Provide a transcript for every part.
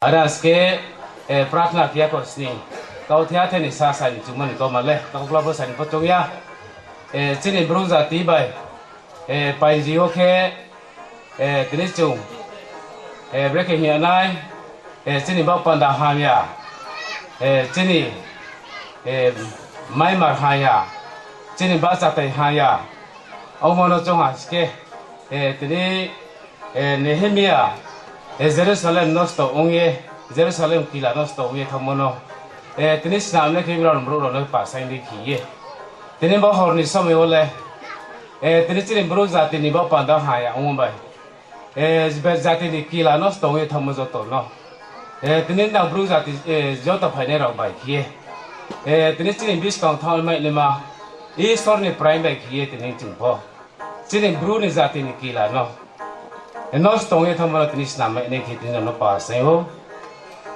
Araske pratna kia kosni gotheya theni sa sai chumani to male to global san potoya chini bruza ti bai pai jiho khe tini chung breke hi anai chini ba panda hamya chini mai mar haya chini ba sa tai haya ongmo no chung haske tini Nehemia Jerusalem nosto ongye Jerusalem kila nosto ongye thamono tini snam ne kibra bro no pa sai ni khiye tini ba horni somi ole tini chini bro zati ni ba panda haya ongbai zati ni kila nosto ongye thamo joto no tini na bro zati joto phaine ro bai khiye tini chini bis kong thal mai lema e sorni prime bai khiye tini chungpo chini bro ni zati ni kila no Nos tongye thamara tini snam ne khiti no pa sai ho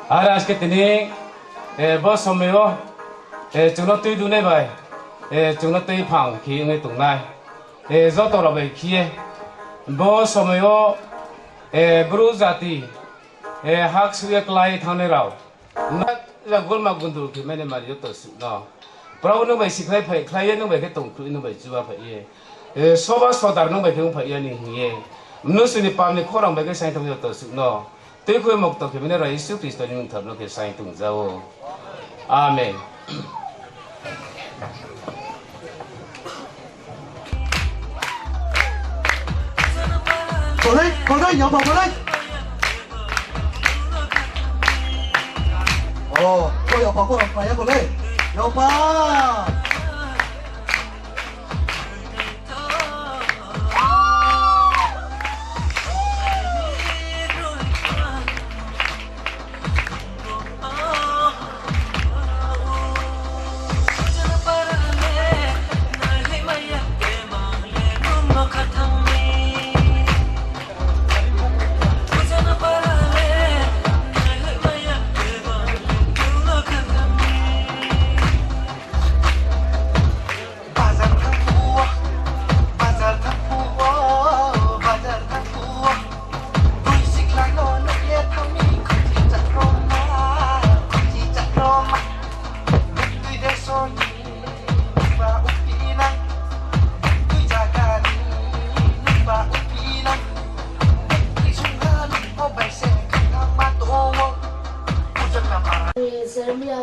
aras ke tini bo someo chuno tui du ne bai chuno tui phang khi ngai tung nai zo to ro bai khie bo someo bru zati hak suye klai thane rao na la gol ma gundu ki mene mari to su no pro no bai siklai phai klai no bai ke tung tu no bai chuwa phai soba sodar no bai ke phai ni ye Nusuni pamni korang bagai sain tung jatuh no, tapi kau mau tahu kemana rai Yesus Kristus ni mungkin ke sain tung jauh, Amen. Boleh, yang boleh. Oh, kau yang apa ya boleh, yang apa?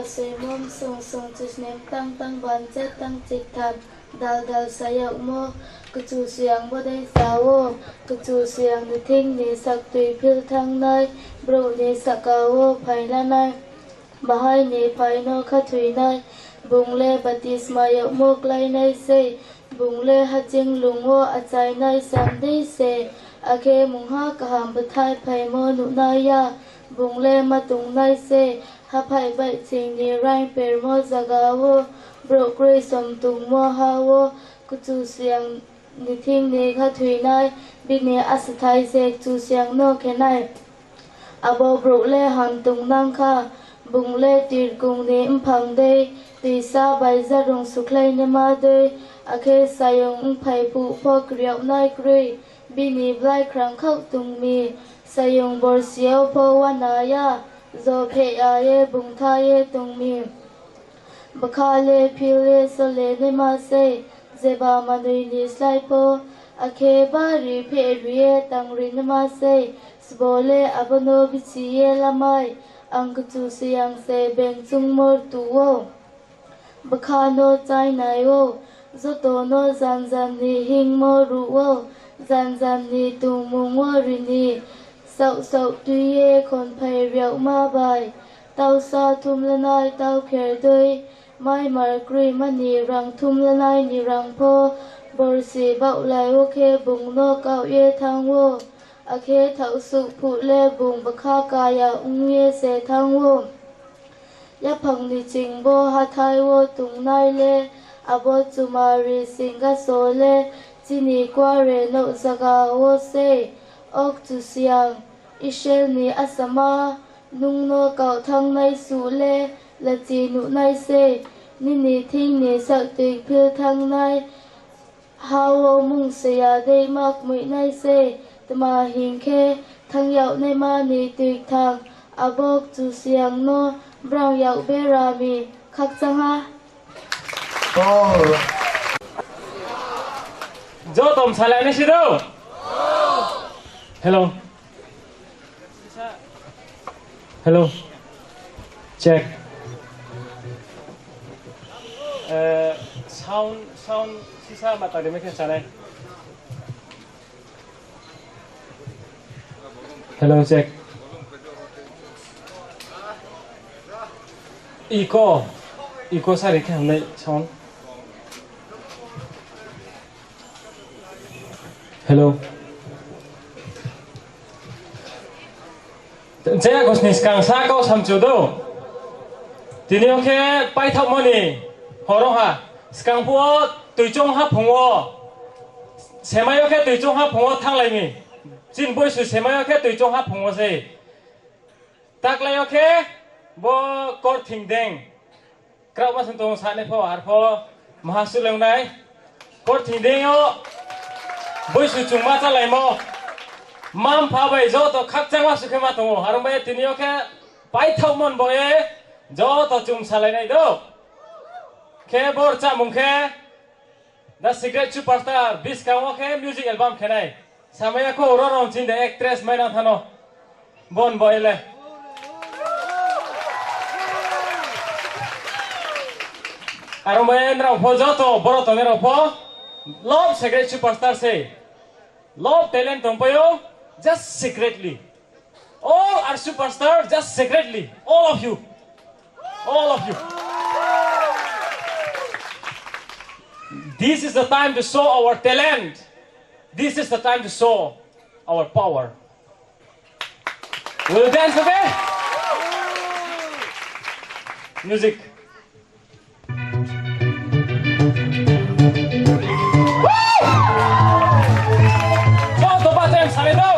Semom song cisnem tang ban cet tang cik tham dal saya ongmo kecu siang bodai sawo kecu siang ni thing ni sak tui phil thang nai bro ni sakawo phaina nai bahai ni phaino kha thui nai bungle batisma ongmo klai nai se bungle haching lungo achai nai sam dei se akhe mungha kaham bathai phaimo nu nai ya bungle matung nai se Hapai bai ching ni rain per mo zagawo bro kroi som tung mo hawo kuchu siang ni thing ni kha thui nai bi ni asathai se chu siang no khenai abo bro le han tung nang kha bung le tir kung ni mphang dei ti sa bai za rong suklai ne ma dei akhe sayong phai pu pho kriau nai kroi bi ni blai krang khau tung mi sayong bor siao pho wanaya zo phe ye bung tha ye tung mi bakhale phile so le ne ma se zeba manui ni slai po akhe bari phe rie tang ri ne ma se sbole abono bichi ye lamai ang chu siang se beng chung mor tu wo bakhano chai nai wo zo to no zan ni hing mo ru wo zan ni tung mung wo ri ni Sau tuy ye kon phai riau ma bai tau sa thum lanai tau kher doi mai mar krui mani rang thum lanai ni rang pho bor si bau lai wo khe bung no kau ye thang wo akhe thau su phu le bung bakha ka ya ung ye se thang wo ya phang ni ching bo ha thai wo tung nai le abo chumari singa so le chini kwa re no zaga wo se ok tu siang ishel ni asama nung no kau thang nai su le la chi nu nai se ni thing ni sak ti phil thang nai hawo mung se ya dei mak mui nai se tama hing khe thang yau nei ma ni ti thang abok chu siang no brown yak berami khak changa All Jo tom chalai ne sido. Hello. Hello. Check. Sound sisa mata de meke chalai. Hello, check. Eco sari ke हमने sound. Hello. Saya gosnis kang sa kau samjudo. Tini oke pai thap moni. Horong ha. Skang puo tuijong ha phungwo. Semai oke tuijong ha phungwo thang lai mi. Jin boisu semai oke tuijong ha phungwo se. Tak lai oke bo Kawrthindeng Krau ma sentong sa ne pho har pho mahasuleng nai. Kawrthindeng yo boisu chungma cha lai mo. Mam pha bai jo to khak changwa sukhe ma tongo harong bai tini oke pai thap mon boye jo to chung salai nai do. Ke bor cha mungkhe the secret superstar biskang ke music album khenai samaya ko ororom chin the actress maina thano bon boile arong bai nrang pho jo to boro to nero pho love secret superstar say love talent tongpayo just secretly all are superstar just secretly all of you This is the time to show our talent. This is the time to show our power. Will you dance, okay? Music. Go to bottom, Salido.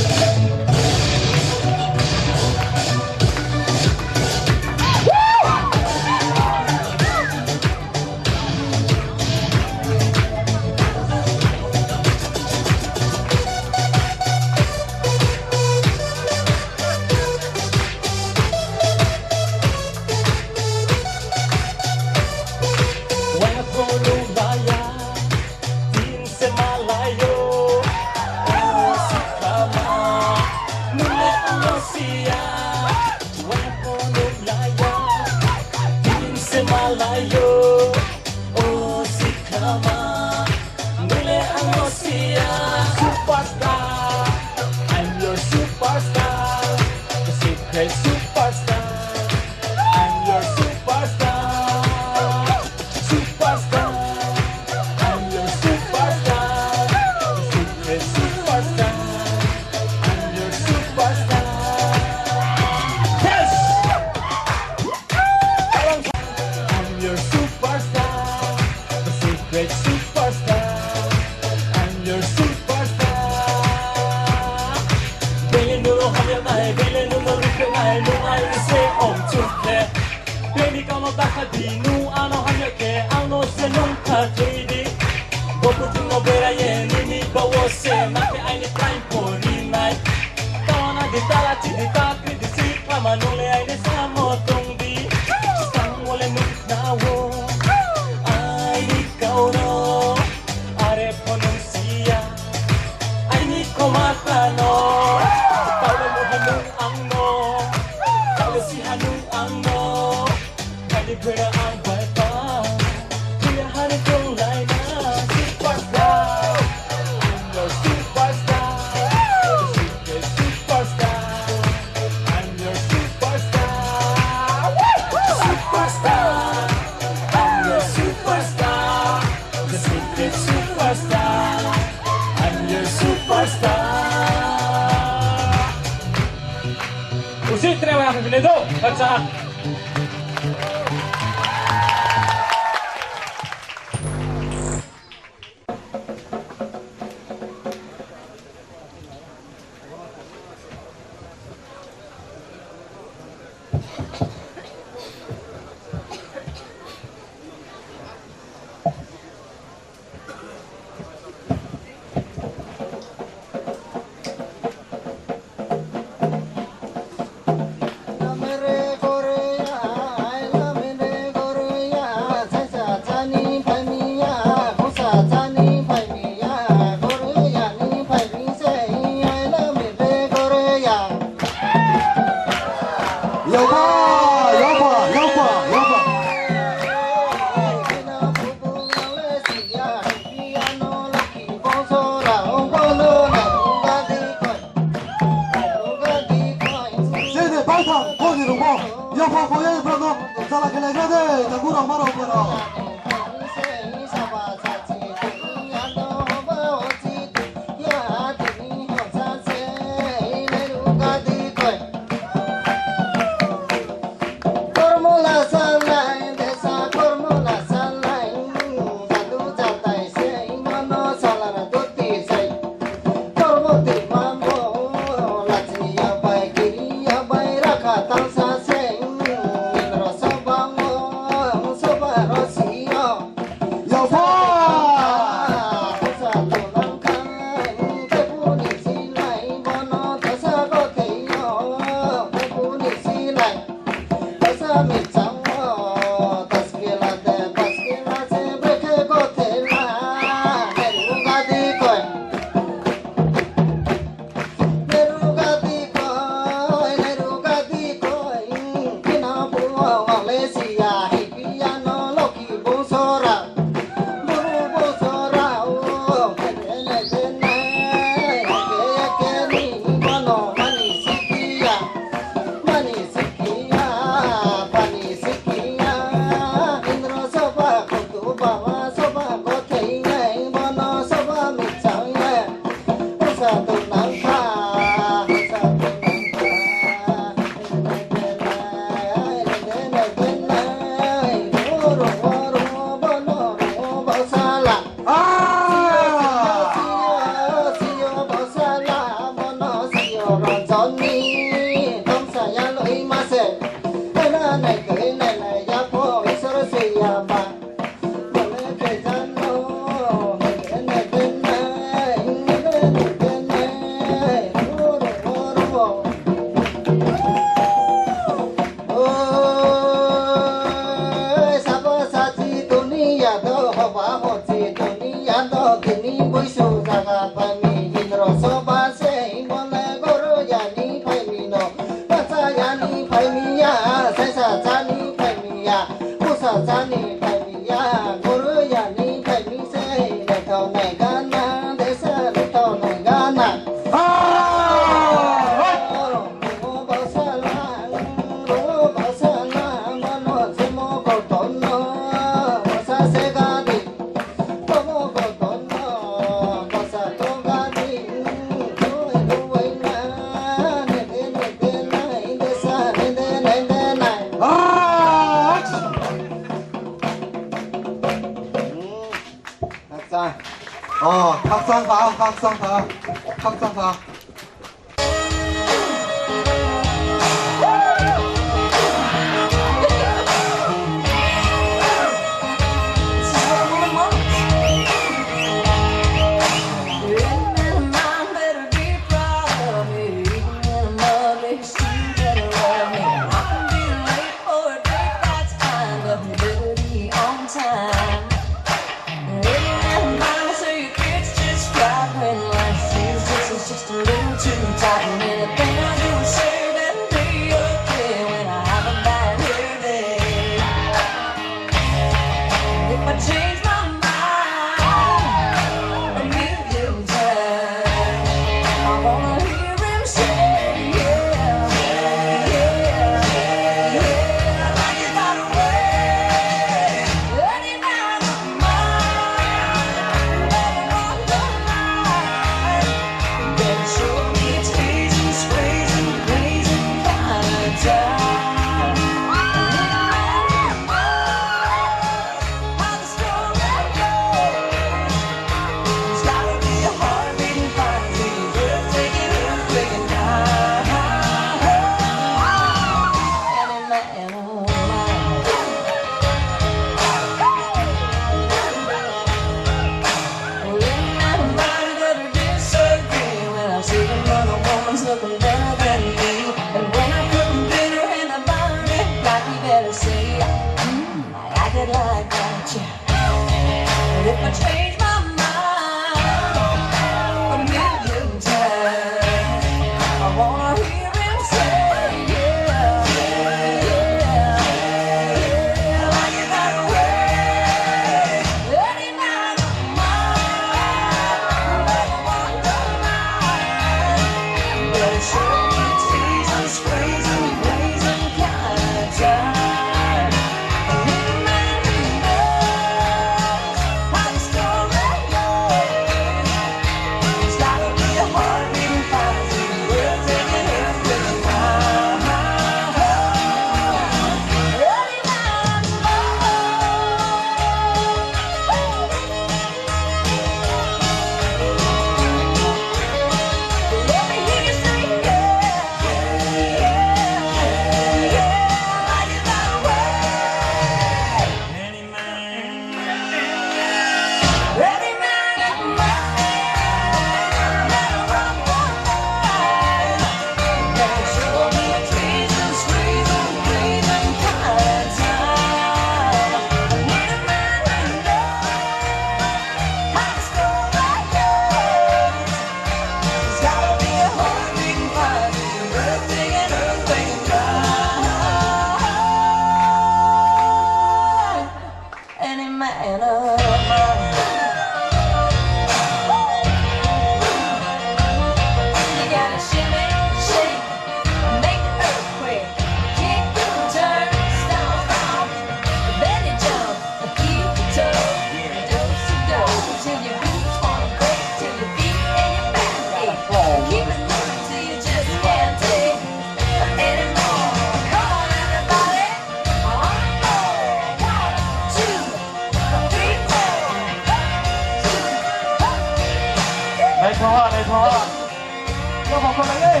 con đấy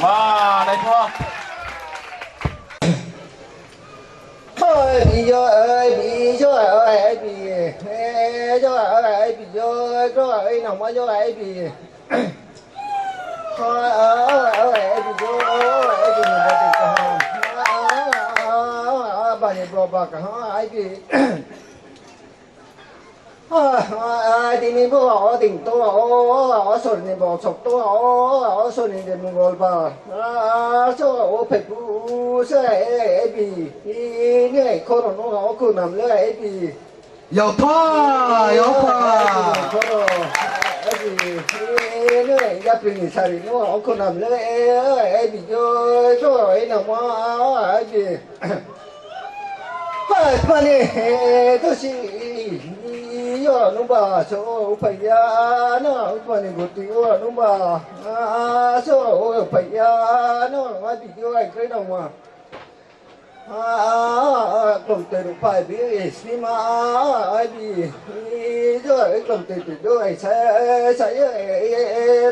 mà đây thôi ơi bị cho ơi bị cho ơi bị cho ơi bị cho ơi nào mà cho ơi bị thôi ơi bị cho ơi bị người ta cái bà này bro bà cả ai bị thì mình bố họ tỉnh tôi họ sồn này bỏ sọc tôi họ sồn này để mình ngồi vào cho phải bu sẽ bị này con nó họ cứ nằm lấy bị yêu thoa này gia đình xài nó họ cứ nằm lấy bị cho ấy nào mà bị mà này tôi xin yo nó bà số phải nó mà này một tiếng nó bà số phải nó mà bị vô anh cái nào mà còn tiền phải biết gì mà ai bị rồi còn tiền rồi sẽ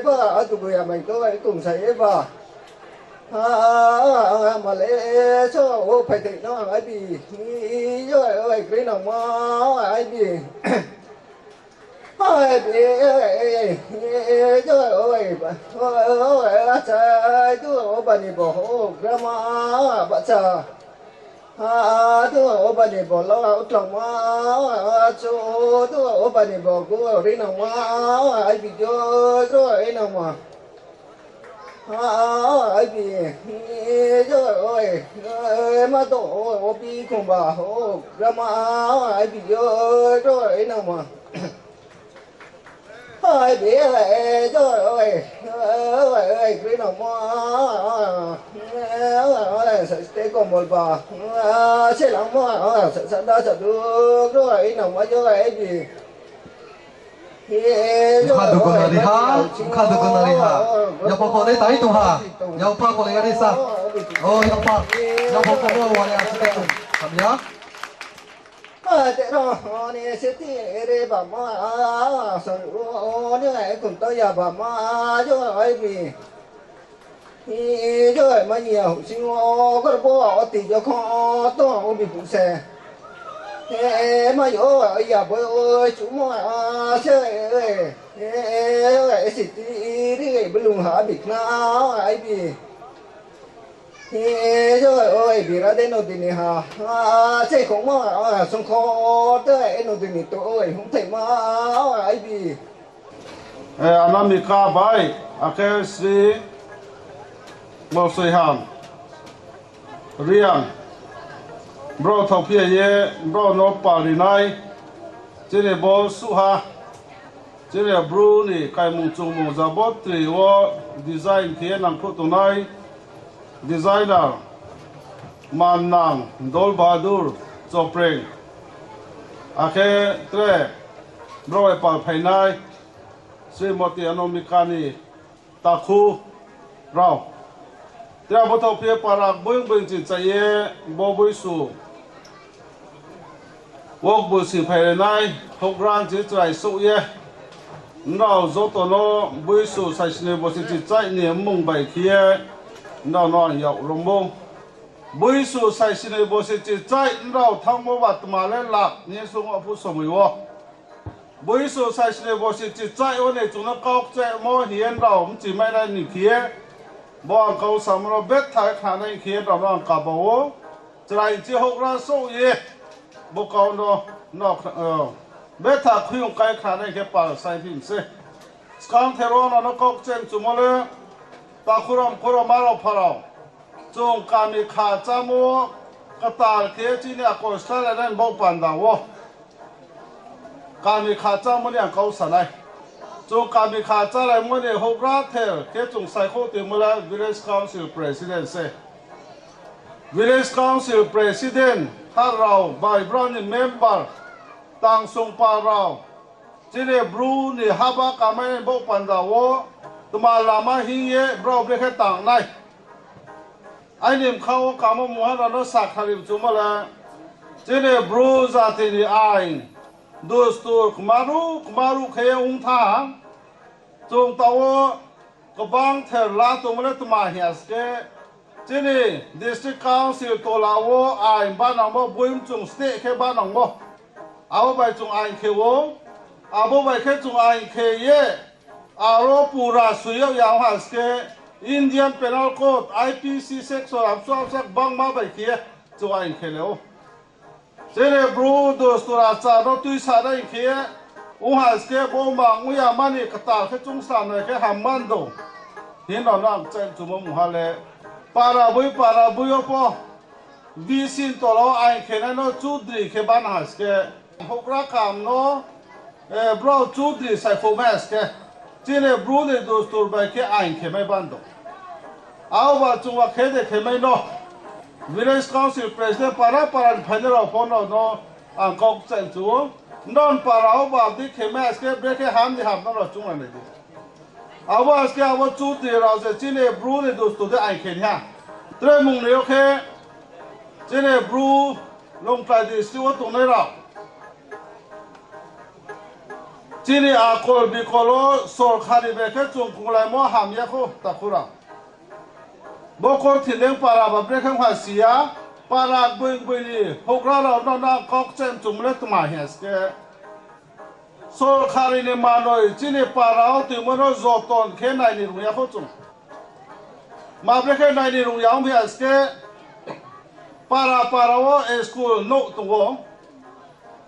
bà tụi người mình tôi cùng sẽ bà mà lấy số phải tiền nó ai bị rồi cái nào mà ai bị ôi bị trời ơi trời tôi bà này bỏ grandma bà cha tôi bà này bỏ lo trong má chỗ tôi bà này bỏ cô đi nào má ai bị rồi nào mà ai bị trời ơi mà tôi bị không bà grandma ai bị rồi nào mà ơi biết rồi trời ơi cái nào mà sẽ còn một bà sẽ lắm mà sẽ đã sẽ được rồi nào mà cho ấy gì khadu con này ha khadu con này ha nhà bác con đấy tay tu ha nhà bác con này sa nhà bác con nó vào nhà sẽ được làm nhá thế đó này sẽ thế bà mà sợ như này cũng tới giờ bà mà cho ai vì rồi mà nhiều xin có bố thì cho con tôi bị phụ xe thế mà vô giờ bố ơi chú mà chơi ơi xịt đi bên lùng hả bị nào ai vì rồi ơi bị ra đến nơi này ha chơi cũng mà xong khó tới nơi này tôi không thể mà ai bị anamika bai akesi mo sui ham riam bro thau phe ye bro no pali nai chene bo su ha chene bru ni kai mu chung mu za bot tri wo design thie nang phu tu nai designer Nnang dol bahadur chopreng akhe tre bro e pal phainai Srimati Anomikani Takhu Rao Tia Botau Pia Parak Boing Boing Chin Chaye Bru Boisu Wok Busi Phainai Hokran Chi Chai Su Ye Nao Zotono Boisu Saishne Bosi Chi Chai Ni Mung Bai Khie Nao No Yau Rombong Boisu Saishne Bosi Chi Chai Nao Thang Mo Wat Ma Le Lak Ni Sung Apu Somui Wo Boisu sai sne bosi chi chai one chuna kauk che mo hian ro chỉ mai la ni khie bo kau samro bet thai khana khie ro ro ka bo chrai chi hok ra so ye bo kau no bet tha khuyung kai khana ke pa sai phim se skang thero no kauk chen chumole ta khuram maro pharo chung kami kha chamo katal ke chi ne ko sala ran bo panda wo kami khacha moni ang kau sanai chung kami khacha lai moni hokra thel ke chung sai kho te mula village council president se village council president harau by brown member tang sung pa rao chile bru ni haba kamai bo panda wo tuma lama hiye bro bre tang nai ai nim khao kamo muhana no sakharim chumala chile bru zati ni ai dostur kemaru khe ung tha chung tawo kabang ther la to mole tma hias ke chini district council to lawo ai ba nang mo buim chung state khe ba nang mo abo bai chung ai khe wo abo bai khe chung ai khe ye aro pura suyo yang has ke Indian Penal Code IPC section absorb bang ma bai khe chung ai khe leo chini bru dostur acha no tui sa dai khe has ke bo ma nguya mani katal khe chung sa ne khe hamman do hin no nam chen chu mo ha le para bui opo visin to lo ai khe na no chudri khe ban has ke hokra kam no bro chudri sai fo mas ke chine bru de dostur ba ke ai khe mai ban do aw ba chung wa khe de khe mai no village council president para final phone no ang kok chen chu non para ba di khe mas ke bre ke ham di ham no chung an de awas ke awas chu de ra se chine bru de dosto de ai khen ha tre mung le khe chine bru long tai de si wo to ne ra chine a kol bi kolo sor khari be ke chung kung lai mo ham ya kho ta khura bo Kawrthindeng para ba bre khang ha sia para bui ni hokra ra no na kok chen chung le tma hes ke sol khari ne manoi chini parao ti mono zoton khe nai ni ruya kho chung ma bre khe nai ni ru yang bi aske parao school no to wo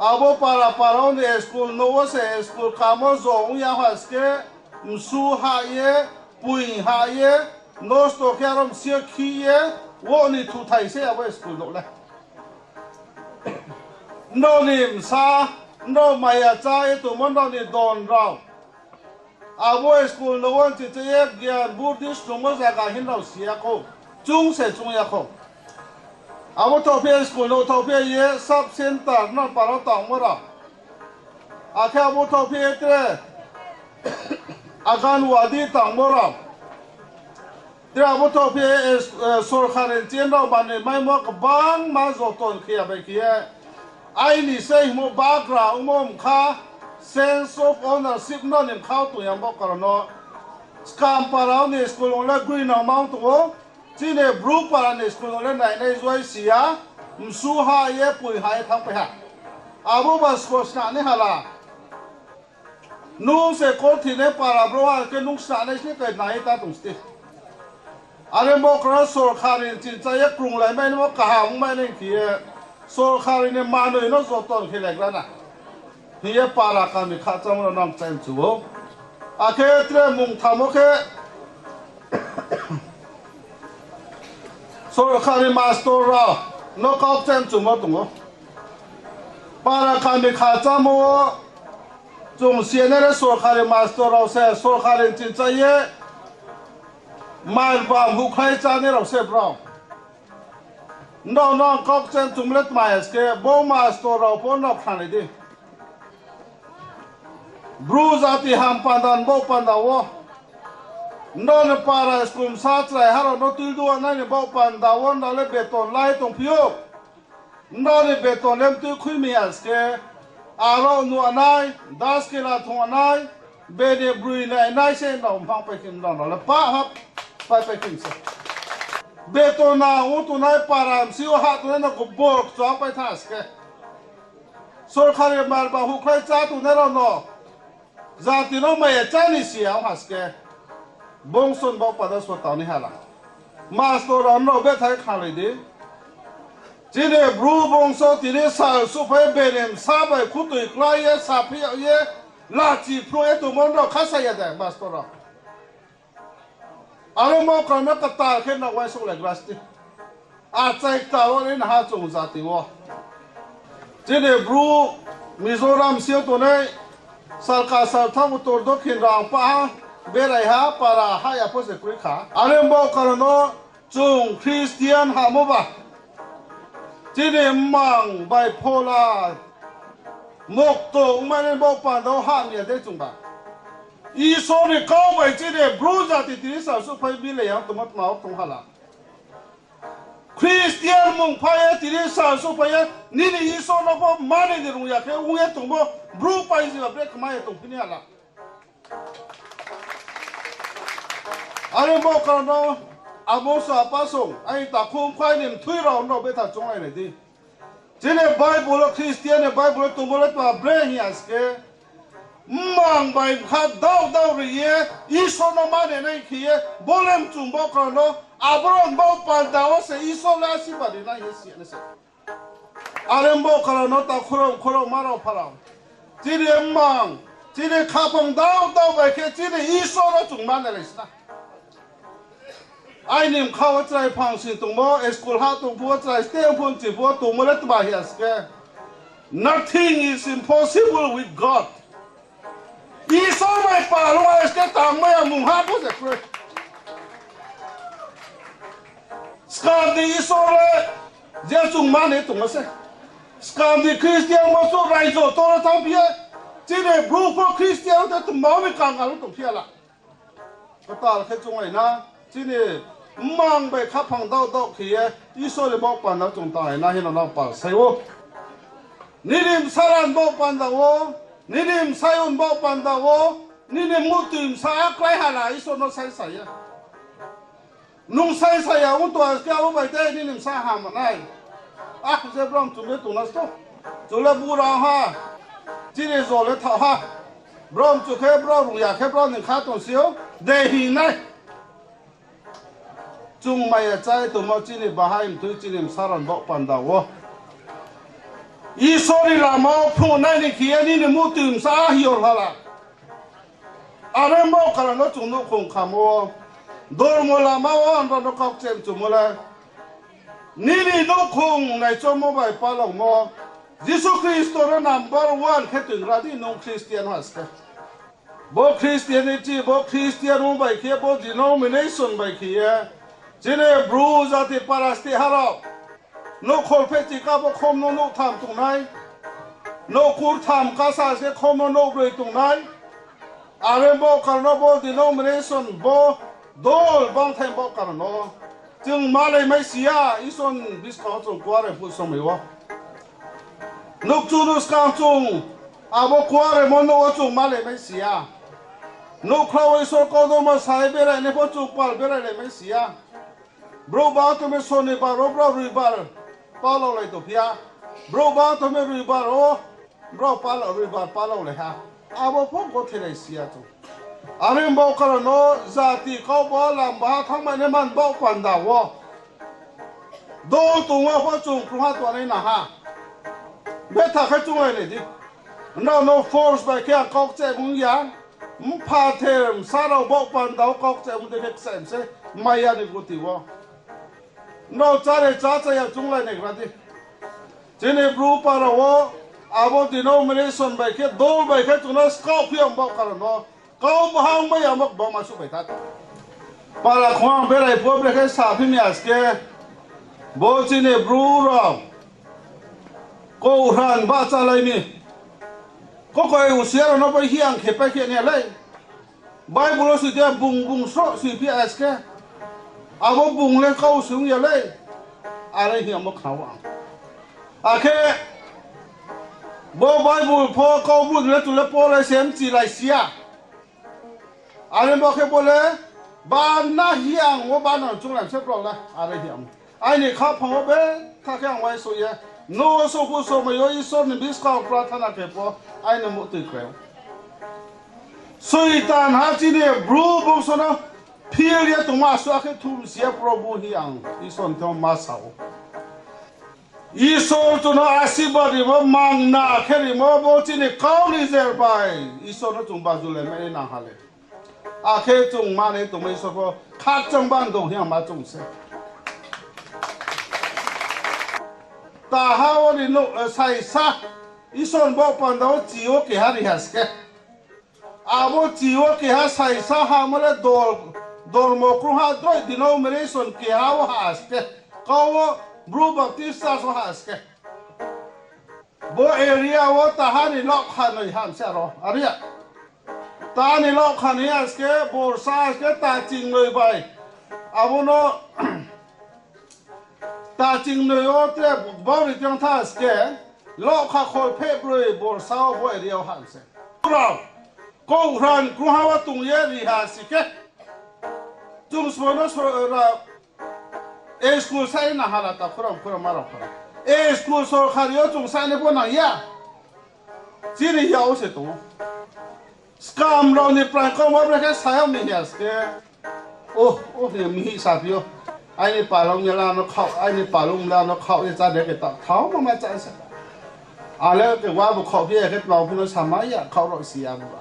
abo parao ne school no wo se school kamo zong ya aske msu ha ye pui ha ye no sto kharom sia khi ye wo ni thu thai se abo school no la no nim sa no maya cha tu mon no ni don rao abo school no won ti che gyan buddhist no mo za ka hin no sia ko chung se chung ya ko abo to pe school no to pe ye sub center no para tong mo ra a kha abo to pe tre agan wadi tong mo ra tre abo to pe sor kharen chen no ban mai mo ka bang ma zo ton khia ba kia ai ni sei mo background mo kha sense of ownership no nim khau tu yam bo karano scam para ni school la green amount wo chine bru para ni school la nai nai zoi sia msu ha ye pui hai thang pe ha abo ba sports na ni hala nu se Kawrthindeng para bro ha ke nung sa nai se kai nai ta tung sti are mo kra sor kharin chin cha ye krung lai mai no ka ha mai nei ki sol khari ne manoi no zoton khile grana hiye para ka mi kha chang no nam chen chu a khe tre mung thamo khe sol khari master ra no ka chen chu mo tung para ka mi kha chang mo chung sia ne sol khari master ra se sol khari chin cha ye mal bam hu khai cha ne ra se bra no kok chen tumlet mais ke bo master ro pon no khane di bru zati ham pandan bo pandawo no ne para skum sa trai haro no tu do na ne bo pandawo no le beton lai tong pio no ne beton lem tu khui mi as ke aro nu anai das ke la thong anai be de bru nai se no phang pe kin no le pa hap pa pe kin se betona utu nai param siu ha tu na ko bor chwa pai thas ke sor khare mar ba hu khai cha tu na ro no za ti no mai cha ni sia has ke bong son ba pa da so ta ni hala mas to ro no be thai kha le de jine bru bong so ti ni sa su phai be nem sa ba khu tu kla ye sa phi ye la chi pro e tu mon ro kha sa ya da mas to ro alo mo ka na ka ta khe na wai so la grasti a chai ta wo ni na ha chung za ti wo jine bru mizoram sia to nei sarkar sar thang to do khin rang pa be rai ha para ha ya po se kri kha ale mo ka no chung christian ha mo ba jine mang bipolar mok to ma bo pa do ha ni de chung ba i so ni ko bai jine bru za ti ti sa su phai bi le yang to mat ma tung hala Christian mong phai ti ni sa so phai ni ni iso no ko mane ni rung ya ke unge tung bo bru pai ji ba bre kmai tung pini ala are mo ka no amo sa pa song ai ta khum khai nim thui ro no be ta chong ai ne di jene bible Christian ne bible tung bo la ta bre hi as ke mang bai kha dau ri ye iso no mane nei ki ye bolem chung bo ka no Abron bau pandawa se isolasi badi na yesi ne se. Arembo kala nota khoro maro phala. Tire mang, tire khapang dau ba ke tire isolo chungman le sna. Ai nim khaw trai phang sin tung mo school ha tung bo trai stay pon ti bo tung mo le tba hias ke. Nothing is impossible with God. Isol mai pa lo es ke tang mai mung ha bo se kre. Scam di isole, dia chung mane tung se. Scam di Christian mo so rai zo to la tang pia. Jine bru for Christian ta tum ma mi kang alu tung pia la. Ka ta ke chung ai na, jine mang bai kha phang dau ki ye, isole bo pan na chung ta na hi na pa sai wo. Nirim saran bo pan da wo, nirim sayun bo pan da wo, nirim mutim sa klai hala iso no sai sai ya. Nung sai ya untuk askia apa baik ni nim sah ham nai. Aku saya belum tu betul nas tu. Jule burang ha. Jadi jole thau ha. Belum tu ke belum ruya ke belum ni khaton siu. Dehi nai. Chung mai cai tu mau jadi bahai tu jadi saran bok pandawo. Isori lama pun nai ni kia ni mutim sah hior hala. Arem mau kalau no chung no kong kamo. Dormola mawan ro kok chem chumula nini no khung nai chomo bai palong mo Jesus Christo ro number 1 kheting radi no Christian haska bo Christianity bo Christian mo bai khe bo denomination bai khe jine bru jati parasti haro no khol phe chi ka bo khom no tham tung nai no kur tham ka sa se khom no roi tung nai are bo karno bo denomination bo Dol bang thay bok kar no, jeng malay mai sia ison biskau chung kuare put somewa. Nuk chunus kang chung abo kuare mono chung malay mai sia. Nuk kau iso kodo mas hai bera ne po chung pal bera le mai sia. Bro ba to me sone ba ro bro ribar palo lai to pia. Bro ba to me ribar o bro palo ribar palo le ha. Abo po ko thele sia tu. Arim bau kalau no zati kau bawa lambah thang mana man bau panda wo. Do tungwa po chung kruha tuan ini nah. Beta kai chung ini di. No force by kia kau cek mungyang. Mpater sarau bau panda kau cek mungkin eksen se maya ni guti wo. No cari caca ya chung lai nek rati. Jadi bru para wo. Abo denomination by kia dol by kia chung no skau piang bau kalau no. Kau mahang mai amak bawa masuk betat. Para kuang berai po berkai sapi mias ke. Bocin ni bru ram. Kau ran baca lagi ni. Kau usia no pai hiang kepai ke ni lagi. Bible sudah bung sok si pias ke. Abo bung le kau sung ya lagi. Ada hiang mak kawang. Ake. Bo Bible po kau bung le tu le po le sem ci lai sia. Alim bok boleh, ban na hiang, wo ban na chung lam sepro la, ada hiang. Ini kau pang be, tak yang wai so ye, no so ku so me yo iso ni bis kau pratana kepo, ini mutu kreu. So itan hati ni bru bung so na, pil dia tu masuk ke tu siap probu hiang, iso tu masau. Iso tu na asibadi mo mang na keri mo bo cini kau ni zerbai, iso na chung baju le me na hale. Akhir chung mana itu mesok ko kacang bandung yang macam se. Tahawan ini saya sah ison bawa pandau jiwa ke hari haske. Abo jiwa ke hari saya sah hamil dol mokru hadroi denomination ke hawa haske. Kau berubah tisa so haske. Bo area wo tahani lok hanoi ham sero Arya. Tani lok khanias ke borsa ke ta ching loi bai abo no ta ching nơi ô tre bao đi trong thang ske lo khá khôi phê bơi bồi sao bơi điều hẳn sẽ rồi côngran cũng hawa tung ye ri ha sike chung smono so ra e school sai na hala ta khuram maro khara e school so khario chung sai ne po na ya siri ya o se to scam lo ni plan ko mo bre ka sai mi ya ske ô ni mi sa pio ai ni pa long ya la no khau ai ni pa long la no khau ye cha de ke ta thau ma cha sa à lẽ cái quá bộ khẩu bia cái lòng nó sắm máy à khẩu rồi xì ăn mà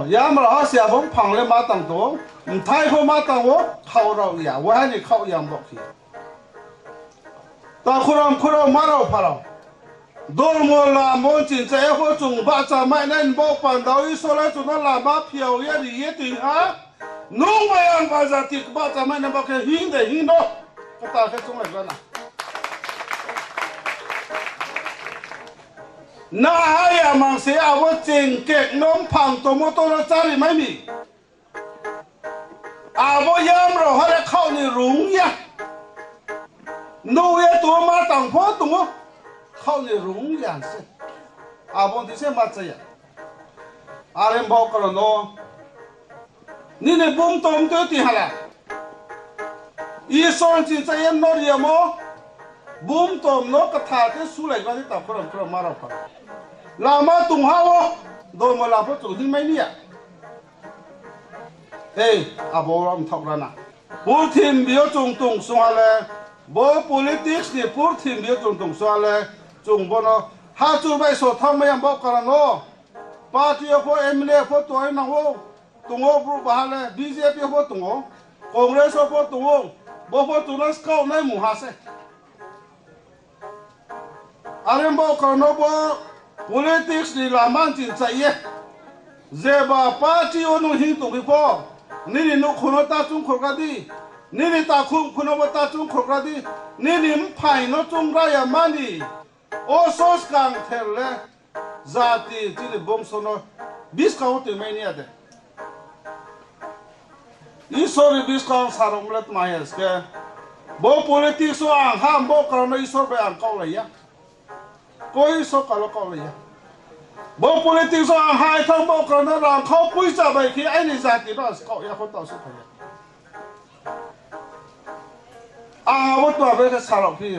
giá mà nó xì bóng phẳng lên má tầng tổ thay không má tầng vô khẩu rồi à quá này khẩu yam bọc kia ta khuram má rồi phải không đôi mùa là môn chính chế hỗ trùng ba cha mai nên bộ phản đấu ý số lại chúng nó làm ba phiếu ye đi ye tình á nung mai ăn ba giờ thì ba cha mai nên bao cái hin để hin đó cái ta cái chúng này cái nào na haya mang se awo ching kek nom phang to mo to na chari mai mi awo yam ro hare khau ni rung ya nu ye to ma tang pho tu mo khau ni rung ya se awo ti se ma cha ya arem bo ka no ni ne bum tom to ti hala i son chi cha yen no ya mo bum tom no ka tha te su lai ga ti ta khuram ma ra pa lama tung hawo do mo la pho chu hi mai ni ya hey abo ram thok rana pur thim bio chung tung so le bo politics ni pur thim bio chung tung so le chung bo no ha chu bai so tham mai am bo ka no party pho mla pho to na wo tung o bru ba le bjp pho tung o congress pho tung o bo pho tu na scout nai mu ha se arem bo ka no bo politics ni laman chin chaiye zeba party onu hin tu ki pho ni nu khono ta chung khorga di ni ta khum khono ba ta chung khorga di ni phai no chung ra ya mani o sos kang therle zati ti bom sono bis ka hote mai ni ade I sorry bis ka sarong lat mai aske bo politics so ang ham bo ka no I sor ba ang kau la ya koi so ka lo ka la ya bộ politics so hai thằng bộ còn nó làm không quý giá vậy khi anh ấy ra thì nó cậu ya không tạo sự thay bộ tòa về cái sao khi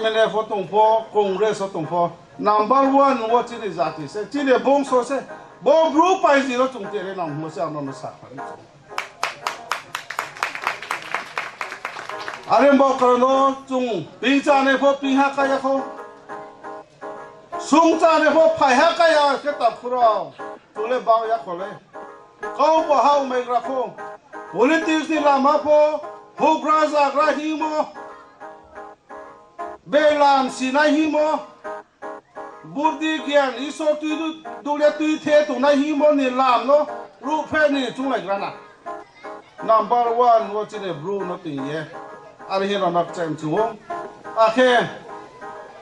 MNF của tổng phó Congress của tổng phó number one của chỉ là giá thì sẽ chỉ là bông số sẽ bộ group phải gì nó chung tiền nào mà sao nó sạc anh bộ còn nó chung bình cha này phó bình hạ cái không sung cha ne pho phai ha ka ya ke ta khuro tu le bang ya khole ko bo hau me gra kho politics ni la ma pho ho gra za gra hi mo be lam si na hi mo burdi gyan I so tu du le tu the tu na hi mo ni lam no ru phe ni chung lai gra na number 1 wo chi ne bru no ti ye ari he no nak chen chu a khe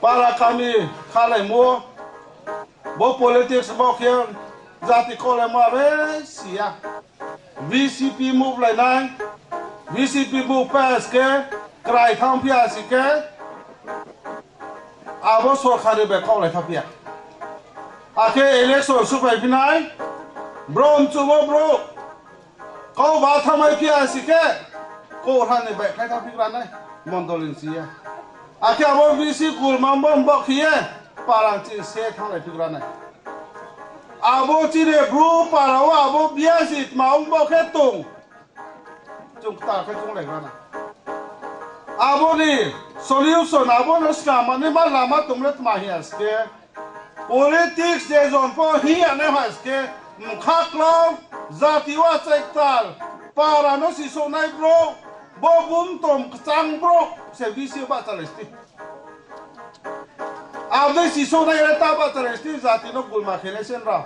para kami khalai mo bo politics bo khe jati ko le ma be sia VCP move lai nai VCP move pass ke krai thang pia si ke abo so khare be ko lai thapia ake election su pai binai brom chu mo bro ko ba thamai pia si ke ko han ne be khai thapi ran nai mondolin sia ake abo VC kul mambom bo khie parang chi se thang lai phigran nai abo chi ne bru paraw abo biasit maung bo khe tung chung ta khe chung lai ran abo ni solution abo no scam ne ma lama tum let ma hias ke politics de zon po hi ane has ke khak lo zati wa sektal para no si so nai bro bo bum tom chang bro service ba talesti ave si so nai reta ba talesti zati no gulma khele sen ra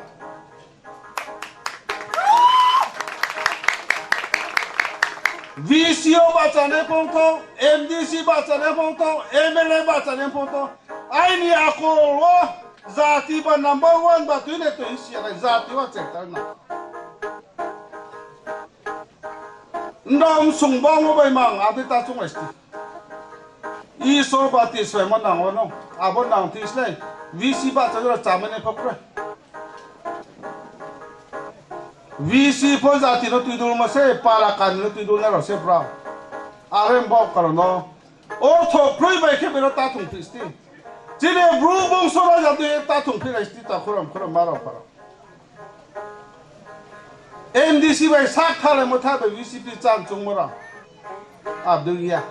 VCO ba chane ponto MDC ba chane ponto MLA ba chane ponto ai ni akolo zati ba number 1 ba tu ne to isia zati wa sektal na Nam sung bang mo bay mang ati ta chung esti. Isor ba ti sway mo nang ono. Abon nang ti slay. VC ba ta jora chamane phokre. VC po za ti no tudul ma se para kan no tudul na ro se bra. Arem ba karo no. O tho kroi bai ke bero ta thung pisti. Jine bru bong so ra ja de ta thung pi esti ta khoram maro para. MDC bai sak thale mo tha bai VCP chan chung mo ra. Abdugia.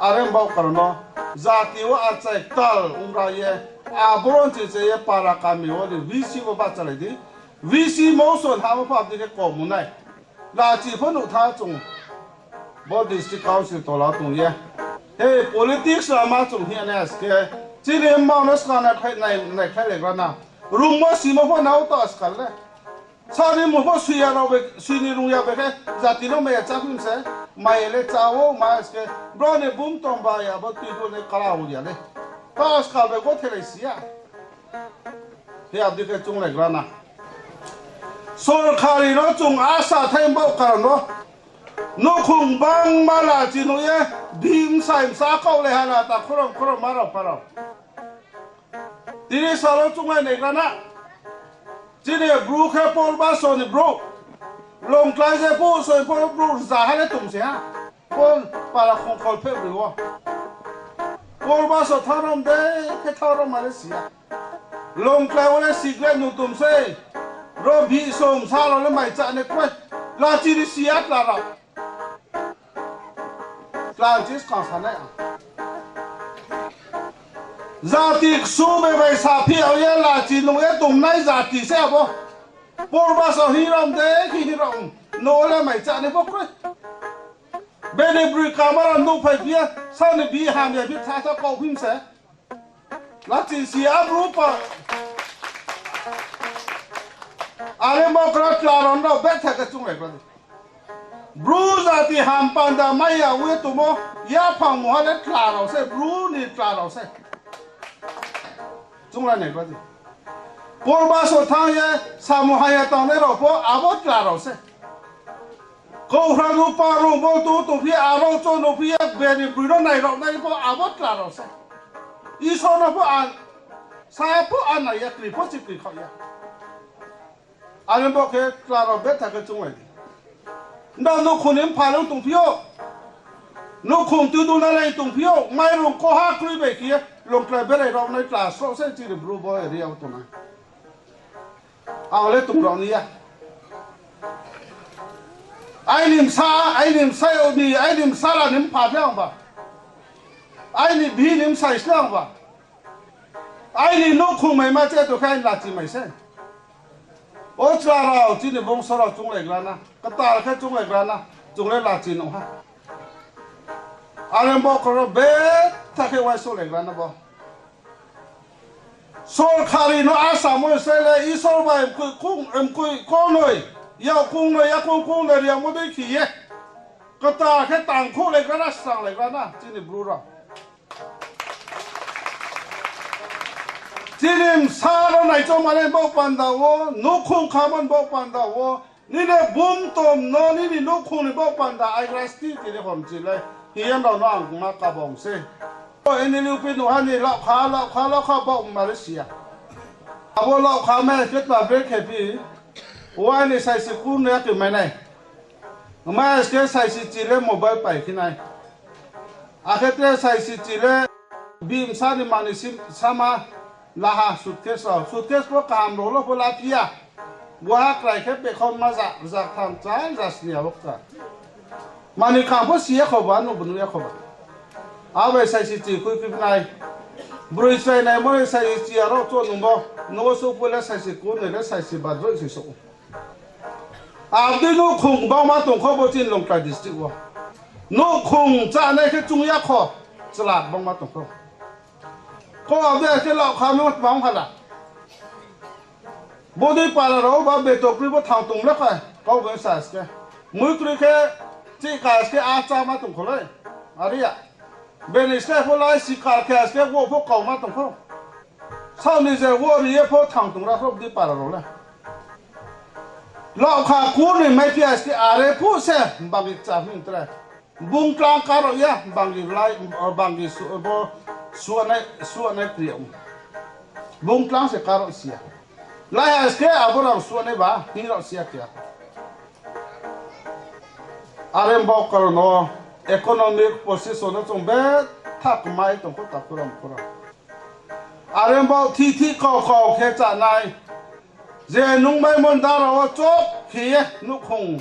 Arem ba karo no. Zati wa achai tal umra ye. Abron che ye para kami o de VC ko ba chale di. VC mo son ha mo pa de ko mu nai. La chi phon u tha chung. Bo district council to la tung ye. Hey politics la ma chung hian as ke. Chile ma no ska na khai nai khai le na. Rum mo si mo pho na to as kal le. Sari mo pho suya ro be sini ru ya be ke. Zati no me cha phim se. Mai le cha wo ma as ke. Bro ne bum tom ba ya bo tu do ne kala hu ya le. Pa as ka be ko thele sia. He ab de ke chung le na. Sor khari no chung asa thaim bo kar no. No khung bang mala chinu ye bhim saim sa kau le hala ta khorom maro paro tini salo chunga ne kana chine bru khe por ba so ni bro long klai je po so por bru za hale tum se ha pon para khong khol pe bru wa por ba so tharom de khe tharom mare sia long klai wala sikle nu tum se ro bhi som sa lo le mai cha ne kwai la chi ri sia la ra Plantis kan sana ya. Zati sube bai sapi aye la chi no ye tum nai zati se abo. Porba so hiram de ki hiram. No le mai cha ne bokre. Bene bru kamera no phai bia sa ne bi ham ya bi tha sa ko him se. La chi si abru pa. Ale mo kra klaron no betha ka chung le kwa. Bru zati ham panda maya we tumo ya phang mo hale tla ro se bru ni tla ro se chung la ne ko di por ba so thang ye sa mo ha ya tong ne ro po abo tla ro se ko hra nu pa ro bo tu phi aro cho no phi be ni bru no nai ro po abo tla ro se I so no po an sa po an na ya kri po chi kri kho ya an bo ke tla ro be ta ka chung we Nda no khunem phalong tung phio no khum tu du na lai tung phio mai rong ko ha krui be ki long klai be lai rong nai tla so se chi bru boy ri au tu na a le tung rong ni ya ai nim sa o ni ai nim sa la nim pha thang ba ai ni bi nim sai slang ba ai ni no khum mai ma che to khai la chi mai se o cha rao chi ni bong sa ra chung le gla na ka ta kha chung le gla na chung le la chi no ha alem bo ko be ta ke wa so le gla na bo so khari no asa mo se le I so ba kung ko noi ya kung noi ya kung le ya mo de ki ye ka ta kha tang kho le gla na sang le gla na chi ni bru ra Jinim saro nai cho male bo panda wo no khung khaman bo panda wo ni ne bum tom no ni no khung ni bo panda ai rasti ti le hom chi le hian do no ang ma ka bong se o eni lu pe no han ni la kha bo Malaysia abo la kha me ket ba bre ke pi wa ni sai si ku ne ke mai nai ma ke sai si chi le mobile pai ki nai a ke te sai si chi le bim sa ni mani sim sama Laha sutkes po kam rolo po lapia wa krai ke pe khon ma za tham chan za snia wakta mani kam po sia kho ba no bunu ya kho ba awe sai si chi ku pi nai brui sai nai mo sai si aro to no bo no so po la sai si ku ne la sai si ba ro si so a de no khung ba ma tong kho bo chin long ka district wa no khung cha nai ke chung ya kho chla ba ma tong kho ko abe ke la khamot bang khala bodi pala ro ba be to pri bo thang tung la kha ko be sas ke mui kri ke chi ka ke a cha ma tung khole aria be ni ste fo lai si ka ke as ke wo fo ko ma tung kho sao ni je wo ri ye fo thang tung ra fo di pala ro la lọ khá cú này mấy phía cái are phụ xe bằng cái chả mình thế bung trang cá rồi ya bằng cái lại bằng cái suốt này tiệm bung trang sẽ cá rồi xia lại là cái abo làm suốt này ba thì rồi xia kia are bao cái nó economic position nó trong bé thắc mai trong cái tập làm are bao thi cao cái trả này giờ nung mấy món đó là chốt kia nung không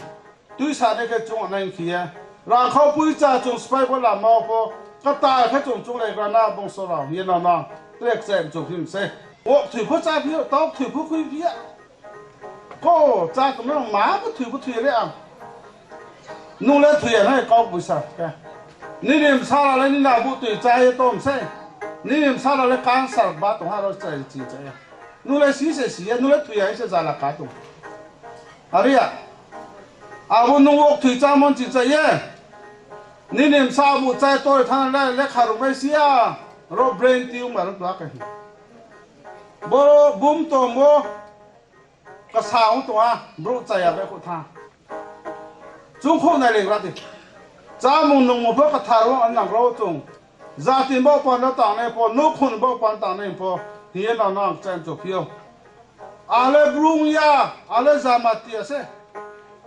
tuy sao này cái chung này kia然后不加种 spy 不làm mau po cái ta cái chung này cái nào bông số nào hiện nào tôi xem chung phim xem ô thử có giá phiếu tao thử có quý phiếu cô giá cũng nó má có thử đấy à nung lên thử này có bùi sao cái ní niệm sao là lấy ní nào bùi thử trái tôm xem ní niệm sao là lấy cán sạt bát tổng hai đôi trái chỉ trái nung lên xí nung lên thử ấy sẽ ra là cá tổng à đi à bùi nung ốc thử trái món chỉ trái ní niệm sao bùi trái tôi thằng này lấy khá rộng mấy xí à rồi brain tiêu mà nó đoán cái bố bùm tổ mô cái sao tổ à bố trái à bé khổ thang chúng không này liền ra đi cha mùng nung một bữa cái thằng đó anh làm rau trồng gia đình bao quan nó tặng này po nô khôn bao quan tặng này po hiện nào nó chân chụp phiêu ale brung ya ale zamatia se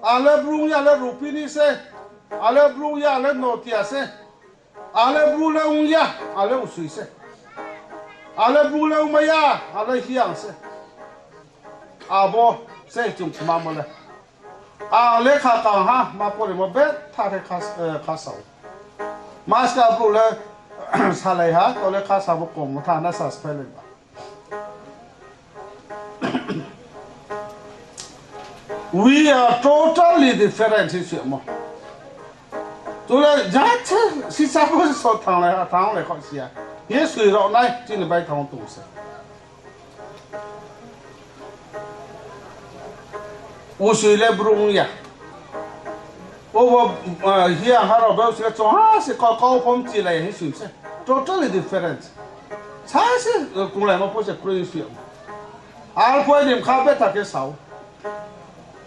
ale brung ya ale rupini se ale brung ya ale notia se ale brung le ung ya ale usui se ale brung le ung ya ale hiang se abo se chung mama le ale kha tang ha ma po le mo bet tha the kha sau maska brung le chalai ha to le kha sa bo kom mo tha na sa spell le we are totally different in chuyện mà tôi là giá chứ xin sao có số thằng này khỏi xia nhớ suy rõ này chỉ là bay thằng tủ sẽ u suy lên brung ya ô hiện hà rồi bao nhiêu chỗ ha sẽ có cao phong chỉ là hết suy sẽ totally different sao sẽ cũng lại mà có sẽ kroi chuyện alpha điểm khác biệt thật cái sáu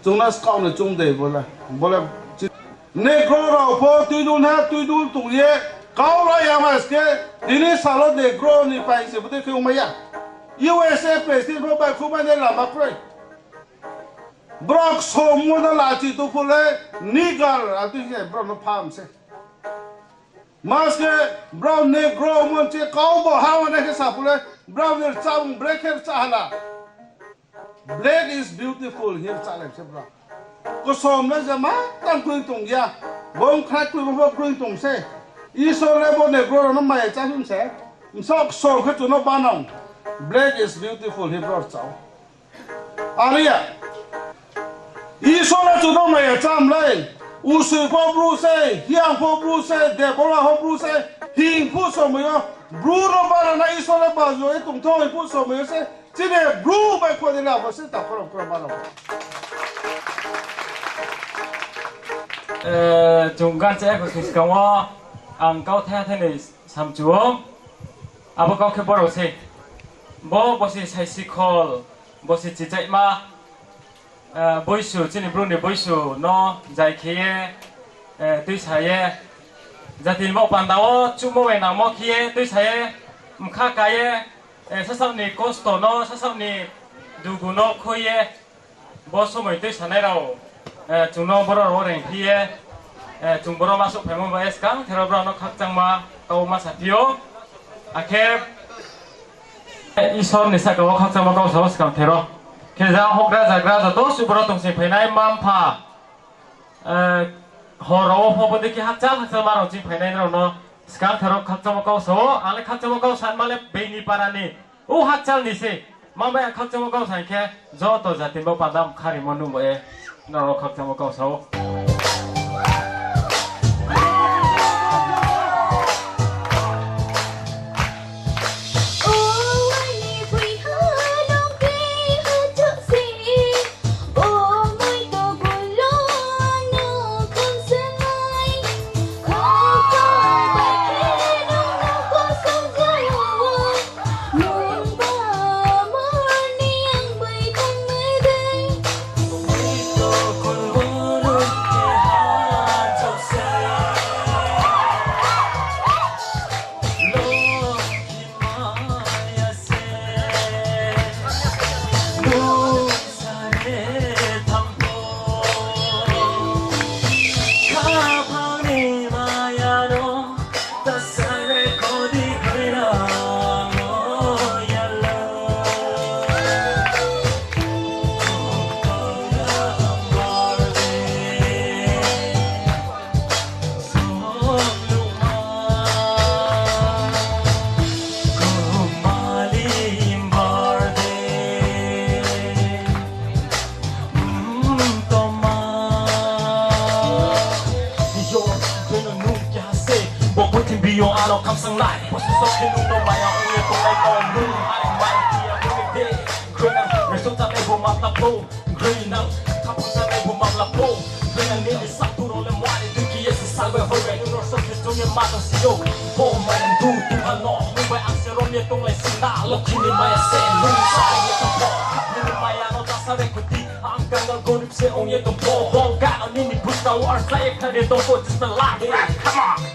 chúng nó cao này chung để bố là negro rồi po tuy đun tụng ye cao rồi ya mà cái đi này sao nó negro này phải sẽ bớt không mấy à USA president bố bài không bao giờ làm bác rồi brock sôm mua nó là chỉ tụ phụ lệ nigar à tuy nhiên bro nó phàm sẽ mà cái brown negro muốn chơi cao bao hao này cái sao phụ lệ brown này chăm break hết chả là black is beautiful here chả lại xem nào có xóm nó giờ má tăng khuyên tùng ya bông khách khuyên tùng xe iso level negro nó mày chả không sẽ sao xóm cái chỗ nó ban nòng black is beautiful here bro cháu alia iso là chỗ nó mày chăm lấy usu po bru xe hiang po bru xe debora po bru xe hing po xóm mày bru nó ban na iso là bao giờ tùng thôi po xóm mày xe chỉ để bru bài qua đi làm và sẽ tập con ban nòng chúng gan sẽ có sự công hoa ang cao theo thế này sắm chúa à bố cao khi bố đầu xe bố sẽ sai sĩ call bố sẽ chỉ dạy mà Boisu trên Bru Boisu nó dạy kia tôi thấy gia đình bố bạn đó chúng bố về nào mò kia tôi thấy khá cái sao sao này cost nó sao sao này đủ nó khơi bố số mấy tôi thấy này đâu chúng nó bố rồi rồi thì chúng bố masuk phải mua vé sekarang theo bố nó khác chăng mà tàu mà sát phiếu akhir ison này sao có khác chăng mà tàu sao sekarang theo khi ra học ra giải ra rồi số bố tổng sinh phải này mam pha họ rồi họ bố đi khác chăng mà rồi chỉ phải này rồi nó sekarang theo khác chăng mà tàu số anh khác chăng mà tàu san mà lấy bini parani khác chăng đi xe mà bây khác chăng mà tàu san kia do tôi giải tiền bao pandam khari monu vậy nó khác chăng mà tàu số video ano kam sang lai post so kinu no maya onye to lai to nu ai mai kia ko de green result ta bo mat la po green na kapu sa bo mat la po green ni ni sa tu no le moare tu ki yes salve ho be no so ke to ye mat si yo po mai tu tu ano mu ba ang se rom ye tong lai sin na lo kini maya se nu sa ye to po ni maya no ta sa re ko ti ang kangal go ni se onye to po bo ga ni ni pusta war sa ye ka de to po just a lot come on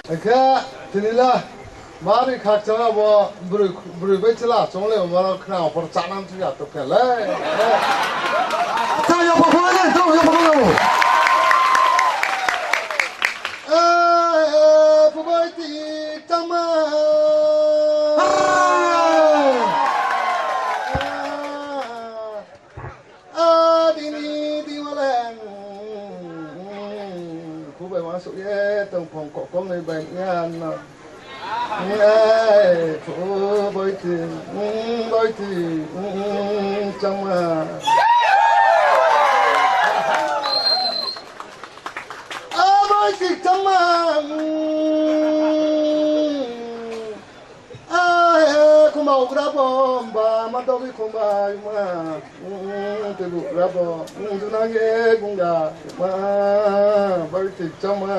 Aka tinila mari khachana bo bru bechla chongle mara khna por chanam chu ya to kale ta yo po phone to yo po phone po bai ti tama dini diwalang ku bai masuk ye tong phong kok kom nei bai ngan bơi thì trong bơi thì trong cũng màu ra bò mom ba ma to bi khom ba ma te bu ra bo tu na ge gung ga ma ba ti chom ma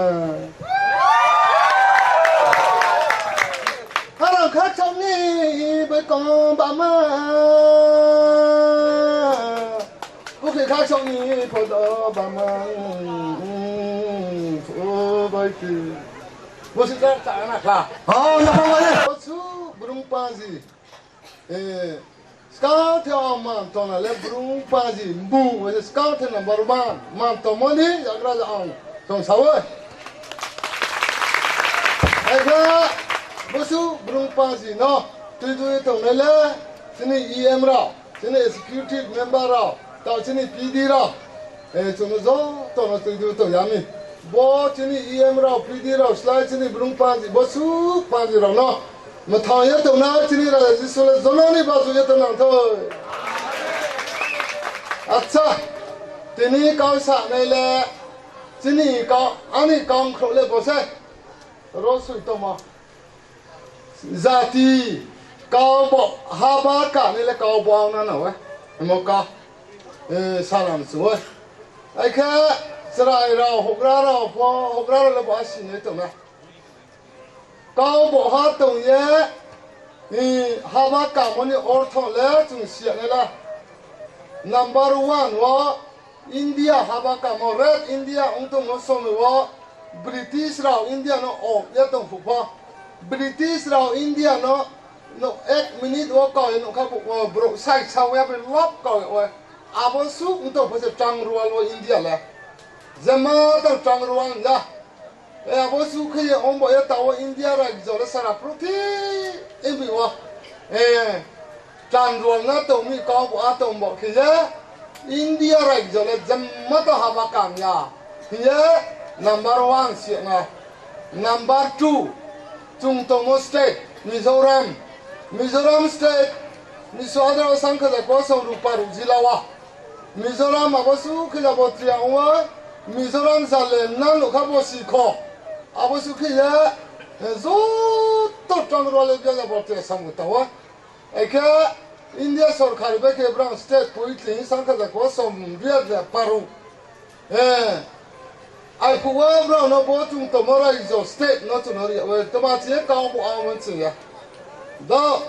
ha ra kha chom ni ba con ba ma có thể khác trong như phổ đó bà mang phổ bài kỳ bố sĩ các trả nạc là nó không có gì bố chú brung pa gì scout theo mà toàn là lên brung pa gì bù với scout theo number one mà toàn món đi dạng ra dạng toàn sáu ơi ai ra bố chú brung pa gì nó tôi tổng này là xin em rồi xin executive member rồi tao chỉ need PD ra, chúng nó gió, tao nó tự tự yami, bố chỉ need EM ra, PD ra, slide chỉ need brung panji, bố su panji ra nó, mà thằng ấy tao nó chỉ need là chỉ số là gió nó đi bao nhiêu tao làm thôi. Acha, thế này cao sản này là chỉ need cao, anh ấy cao khổ lên bố sẽ, rồi suy tao mà, giá trị cao bộ, hai ba cả này là cao bao nhiêu nào ấy, một cao. 사람 수어 아이카 스라이라 호그라라 호그라라 바시네 또나 가오보하 동예 이 하바 까모니 오르토레 좀 시야네라 넘버 1와 인디아 하바 까모 레드 인디아 옹토 모소메와 브리티시라 인디아노 오 야동 푸파 브리티시라 인디아노 no 8 minute wa ko no ka bu bro sai sao ya be lop ko abo su untuk pasal trang rual wa India lah, zaman tu trang rual dah, abo su kaya ongmo ya tahu India lagi jodoh sana proti, ini wah, trang rual na tu mi kau buat tu ongmo kaya India lagi jodoh zaman tu haba kamya, kaya number 1 siap na, number 2, Chungtomo state, Mizoram state, Misoadra sangkata kosong rupa rujilawa. Mizoram abasu kaya botria uwa, Mizoram zale Nnang lo kabo siko, abasu kaya zoto tangrole biasa botria samutawa. Eka India sorkari beke Brown state poitli sangkata kosong biar paru. Ai kuwa Brown no botung tomora izo state no tunori, tomati kau bu awan ya. Do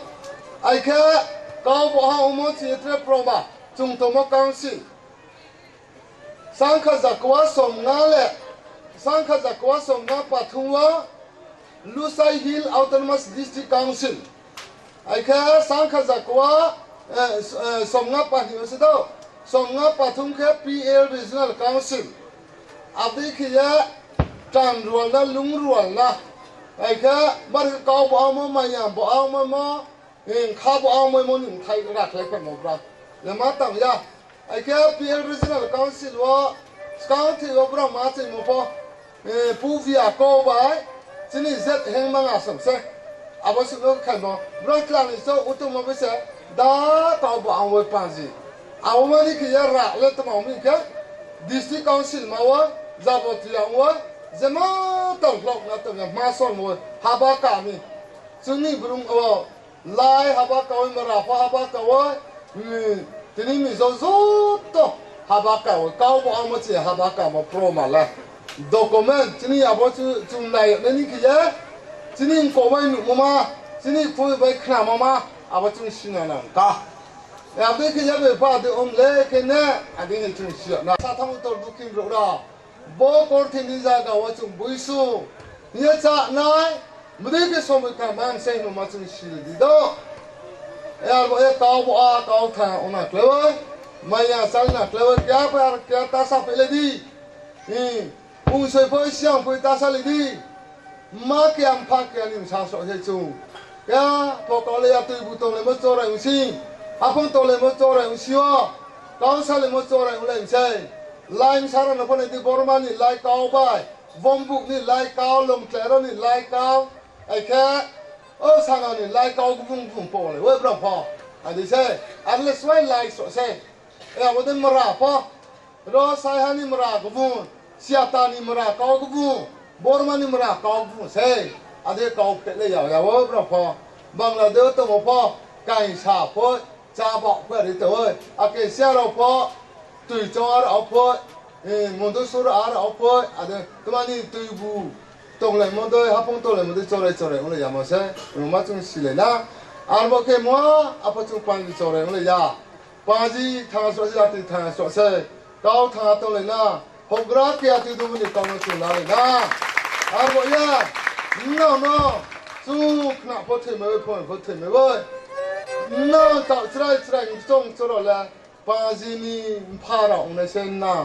Eka kau bu awan tre proba. Chúng tôi mới cao sĩ sang khởi giả quá sông ngã lệ sang khởi giả quá sông ngã bà thung hóa Lusai Hill Autonomous District Council ai khá sang khởi giả quá sông ngã bà hiểu sẽ đâu sông ngã bà thung khá PL Regional Council áp đi khi á tràn ruộng là lúng ruộng là ai khá bắt cao bộ áo mà nhà bộ áo mà khá bộ áo mà những thay rạc lấy phần một ra Lama tang ya, ai kia PL Regional Council wa, county wa bro ma chei mo po, pu via ko bai, chini zet heng manga sam se, abo su no khan mo, bro klan so utu mo bese, da ta bo an we panji, awo ma ni kia ra le ta mo mi ka, district council ma wa, zabo tiang wa, zema tang lok na ta ma son mo, haba ka mi, chuni brung wa, lai haba ka wa mara pa haba ka wa. Tini mi zo to habaka wa kau bo amo che habaka mo pro mala document tini abo chu nai nani kiya tini ko bai nu mama tini fu bai khna mama abo chu sina na ka ya be kiya be pa de le ke na adin chu sia na sa thang to booking ro da bo Kawrthindeng ga wa chu Boisu nia cha nai mde ke so me ka man sei no ma chu sil di do ya bo ya kau bo a kau tha ona klewa maya sang na klewa kya ta sa pele di ung soi phoi siang phoi ta sa le di ma kyam pha kya lim sa so he chu ya po ko le ya tu bu to le mo cho ra ung si a phong to le mo cho ra ung si wa kau sa le mo cho ra ung le sai lai sa ra no pone di borma ni lai kau bai vom buk ni lai kau lom tle ni lai kau ai kha ô sang anh lại cao cũng vùng phố này, với bông hoa, anh đi xe, anh lấy xoay lại sổ xe, em có tên mara po, rồi sai hắn đi mara cũng vùng, siata đi mara cao cũng vùng, borma đi mara cao cũng vùng xe, anh đi cao cái này giàu với bông hoa, bằng là đỡ tao một po, cài xả phơi cha bọc phơi đi tới cái xe đâu phơi tùy cho ở phơi một đôi số ở phơi đấy tụi mình đi tùy bu tông lại một đôi hấp phong tông lại một đôi cho lại ông lại mà sẽ mà chúng xí lại na ăn bao cái mua apa chúng pan đi cho lại ông lại ya bao gì thằng số gì thì thằng số sẽ tao thằng tông lại na học ra kia thì tụi mình tông nó chúng lại na ăn bao ya no chú nạp phơi thêm mấy vậy nó tạo ra trong cho nó là bao gì ni phá ra ông này xem na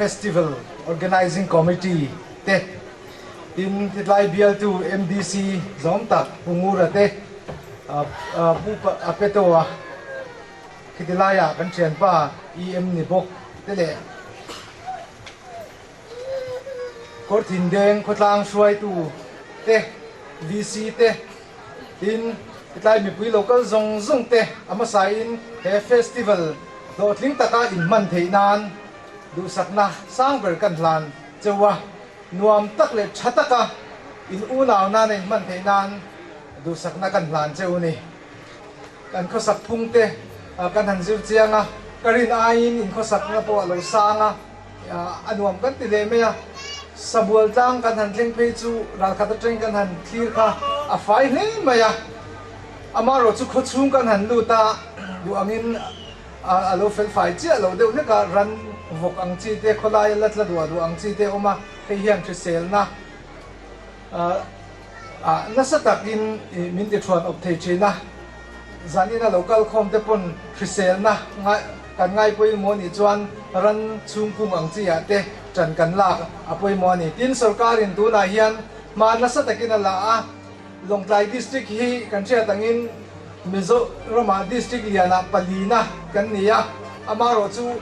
Festival Organizing Committee te in titlai BL2 MDC zom tak pungura te bu apetoa kitilaya kan chen pa EM ni bok te le Kawrthindeng khotlang suai tu te VC te in titlai mi pui local zong te amasai in he festival do tling taka in man theinan du sakna sang ber kan hlan chewa nuam tak le thataka in unaw na nei man theinan du sakna kan hlan cheu ni kan kho sak phung te kan han ziu chianga karin ain in kho sak na po lo sanga anuam kan ti le meya sabual tang kan han thleng phei chu ral khat teng kan han thlir kha a fai hle maya amaro chu kho chung kan han lu ta du angin alo fel fai chi alo deuh ne ka ran vok ang chi te kholai lat la du ang chi te oma hei hian thi sel na nasa takin min ti thuan op thei china zanina local khom te pon thi sel na kan ngai poi mo ni chuan ran chung kum ang chi ya te chan kan lak apoi mo ni tin sarkarin tu na hian ma nasa takin ala a longtlai district hi kan che tangin Mizoram district liana palina kan niya amaro chu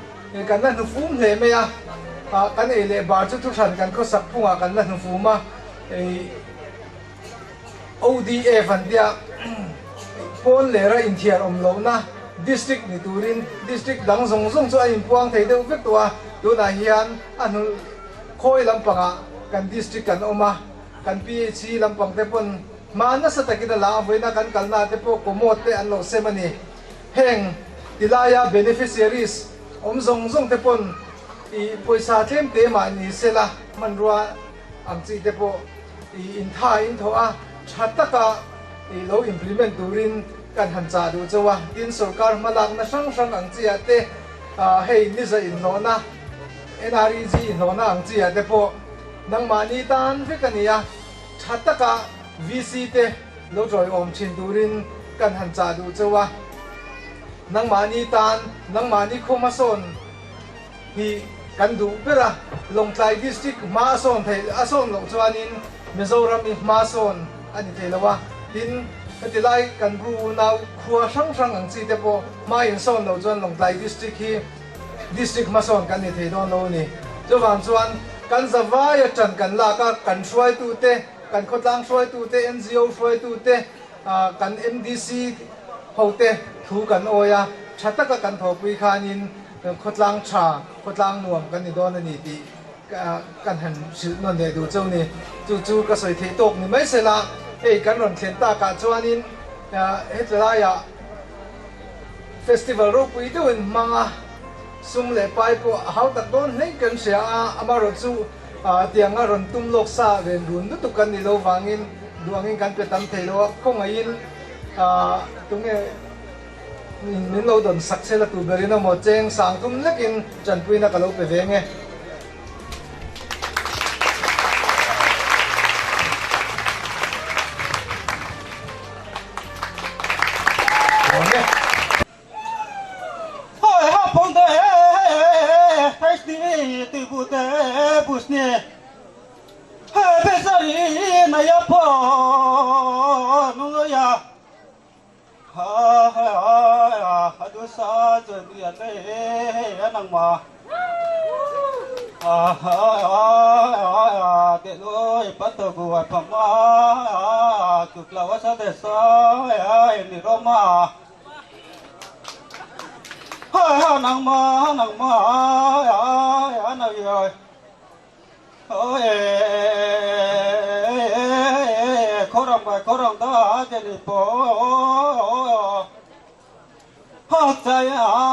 kan na nufum hle meya kan ele bar chu than kan kho sak punga kan na nufuma ODF an dia pon lera in thiar omlo na district ni turin district dang zong chu a in puang thei deuh vek tua tuna hian anu khoi lampanga kan district kan oma kan PHC lampang te pon mana sa takina la avoina kan kalna te po komot te anlo semani heng tilaya beneficiaries zong te pon i poisa thlem te ma ni sela manrua ang chi te po i in thoa thataka i lo implement turin kan hancha du chawa tin sarkar malak na sang ang chi ate hei niza in nona NREG in nona ang chi ate po nang mani tan vekania thataka VC te lo joy om chin turin kan hancha du chawa nang mani tan nang mani khomason hi kan du pera Longtlai district ma son thei ason lo chuanin Mizoram i ma son ani theilawa tin hetilai kan bru nau khua sang ang chi te po ma in son lo chuan Longtlai district hi district ma son kan ni thei don lo ni chuan chuan kan zawai chan kan la ka kan hruai tu te kan khotlang hruai tu te NGO hruai tu te kan MDC hote thu kan oya thataka kan thopui khanin khotlang cha khotlang nuam kan ni don ani ti kan han sil non de du chau ni chu ka soi thei tok ni mai se la ei kan ron thlen ta ka chuanin hetlaya festival ro pui tu in manga sung le pai po how tak don nei kan sia amaro chu tiang a ron tum lok sa ven run du tu kan ni lo wangin duangin kan pe tam thei lo khongain tunge min lo don saksela tu berina mo cheng sang tum lekin chanpui na kalo pe venge Hoi ha phong de hai ni tu bu de bus ne ha pe sari na ya po nu ya ha du sa je ni le nang ma te loi pat to bu pa ma tu la wa sa de sa ni ro ma nang ma nang ơi ôi khó rong đó cái gì phố học trái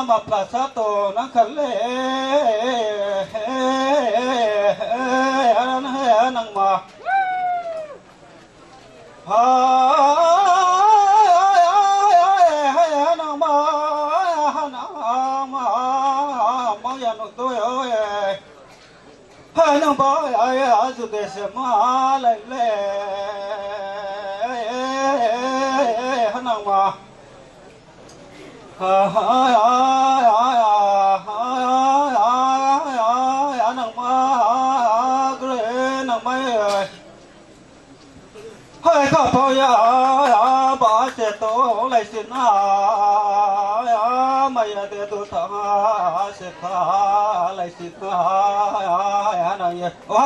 mà plasato nang khẩn lệ nang ma nang ba ai zu de se ma lai le nang ma nang ma gre nang mai hai ka pa ya ba se to lai sin na mai de tu ta se kha lai sin na nang ye wa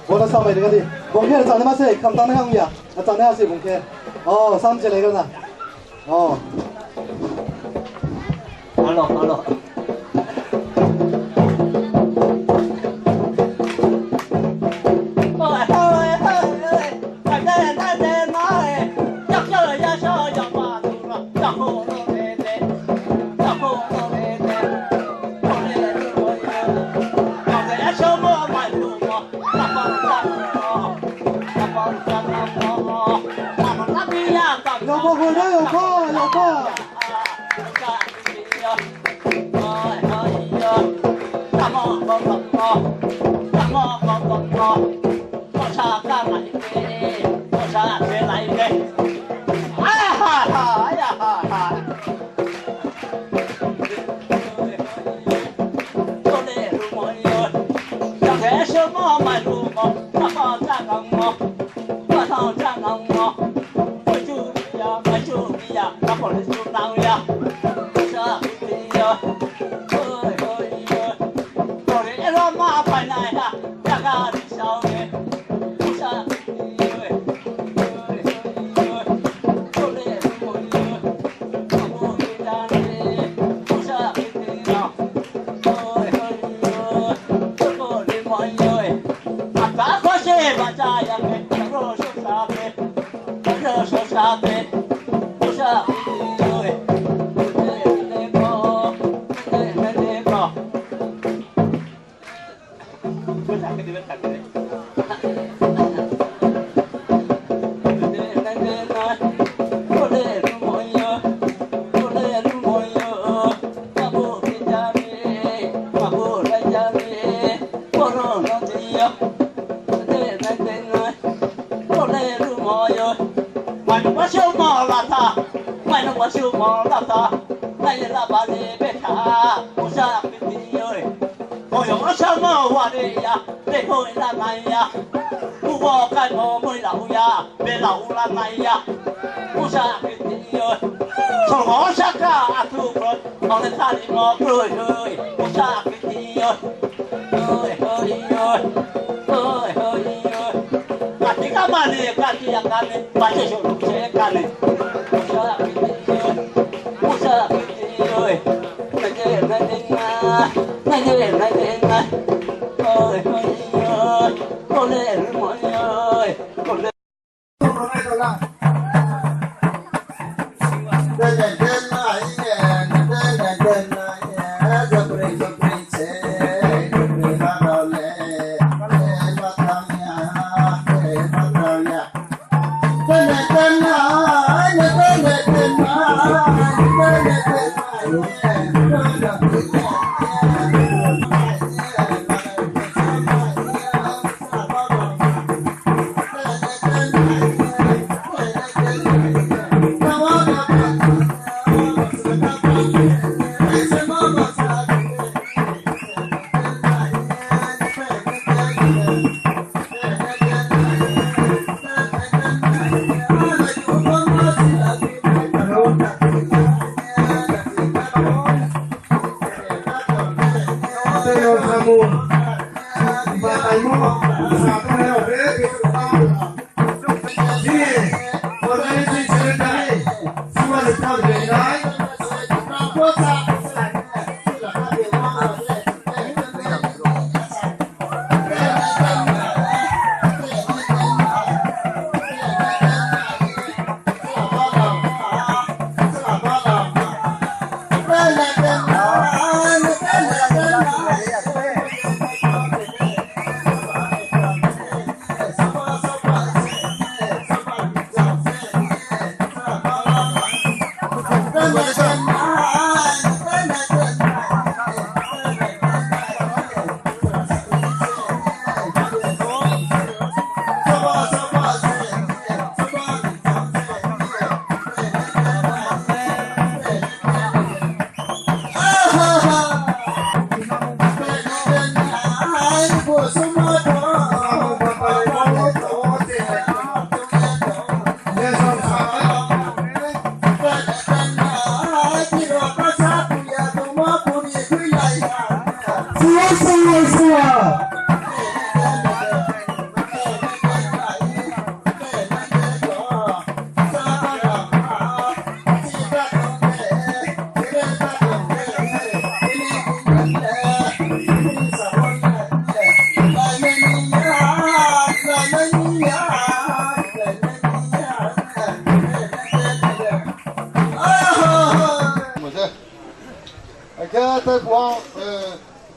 bố đã xong rồi cái gì bông kia là chọn nó sẽ cầm tao nó không nhỉ là chọn nó sẽ bông kia xong chưa lấy đâu nè alo Hãy subscribe cho kênh Ghiền Mì Gõ để không bỏ lỡ những video hấp dẫn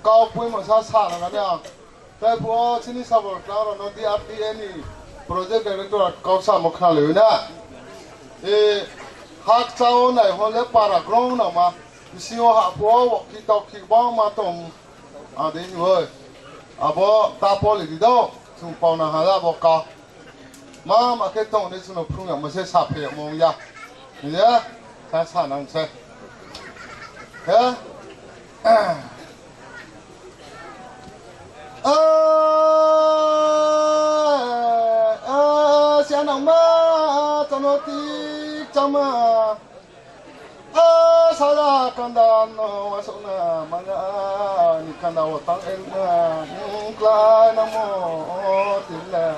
cao pui mà sa sa là cái nào cái bố xin đi sao mà nó đi ăn đi any project director cao sa một khá lớn nè hắc sao này họ lấy paragraph nào mà siêu hạ bố khi tao khi bao mà tông đấy người bố ta bố lấy đi đâu chúng bao nào hà bố cao mà cái tông đấy chúng nó phun nhở mà sẽ sạp hệ mông ya nhớ ta sa năng sẽ hả xe nào mà cho nó tí cho mà sao ra con đàn nó sống na mà ngã ni con đào tăng em na lại nam mô tin là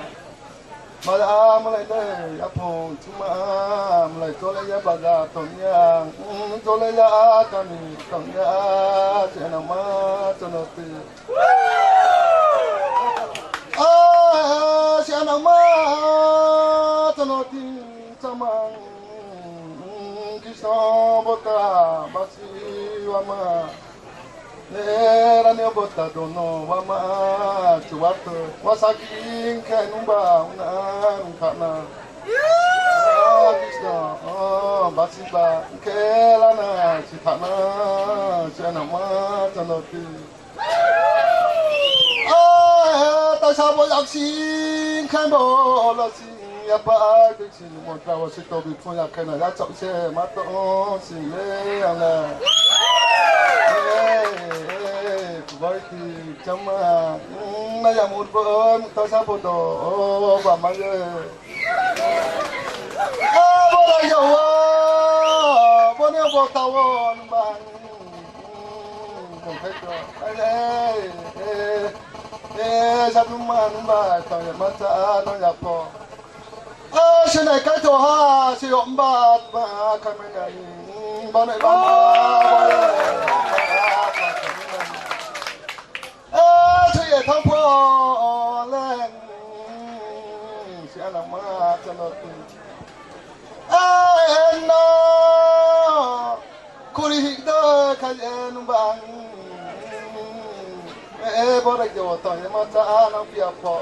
mà lại đây áp hồn chúng mà lại cho lại ya baga tông ya cho lại ya kami tông ya xe nào mà cho nó tí xe nào mà cho nó tin chamang Krishna bota basi wama Nera ne bota dono wama chuwato wasaking kenumba unang kana Krishna basi ba kelana chitana chanama chanoti tại sao bộ nhạc xin khen bộ là xin nhà ba cái xin một trào xin tôi bị phun nhạc cái này đã chọn xe mắt tôi xin lê anh nè với thì trong mà bây giờ một bữa tôi sao bộ đồ và mấy bộ đây dầu bộ nêu bộ tàu bằng không thấy rồi sao mà ba tao nhà mắt cha nó nhập po xin này cái chỗ ha xin ông ba cái mấy này ba này ba chuyện thằng po lên sẽ làm mà cho nó em nó cô đi hít đó cái em bằng bố đây giờ tao em mà cha nó bia po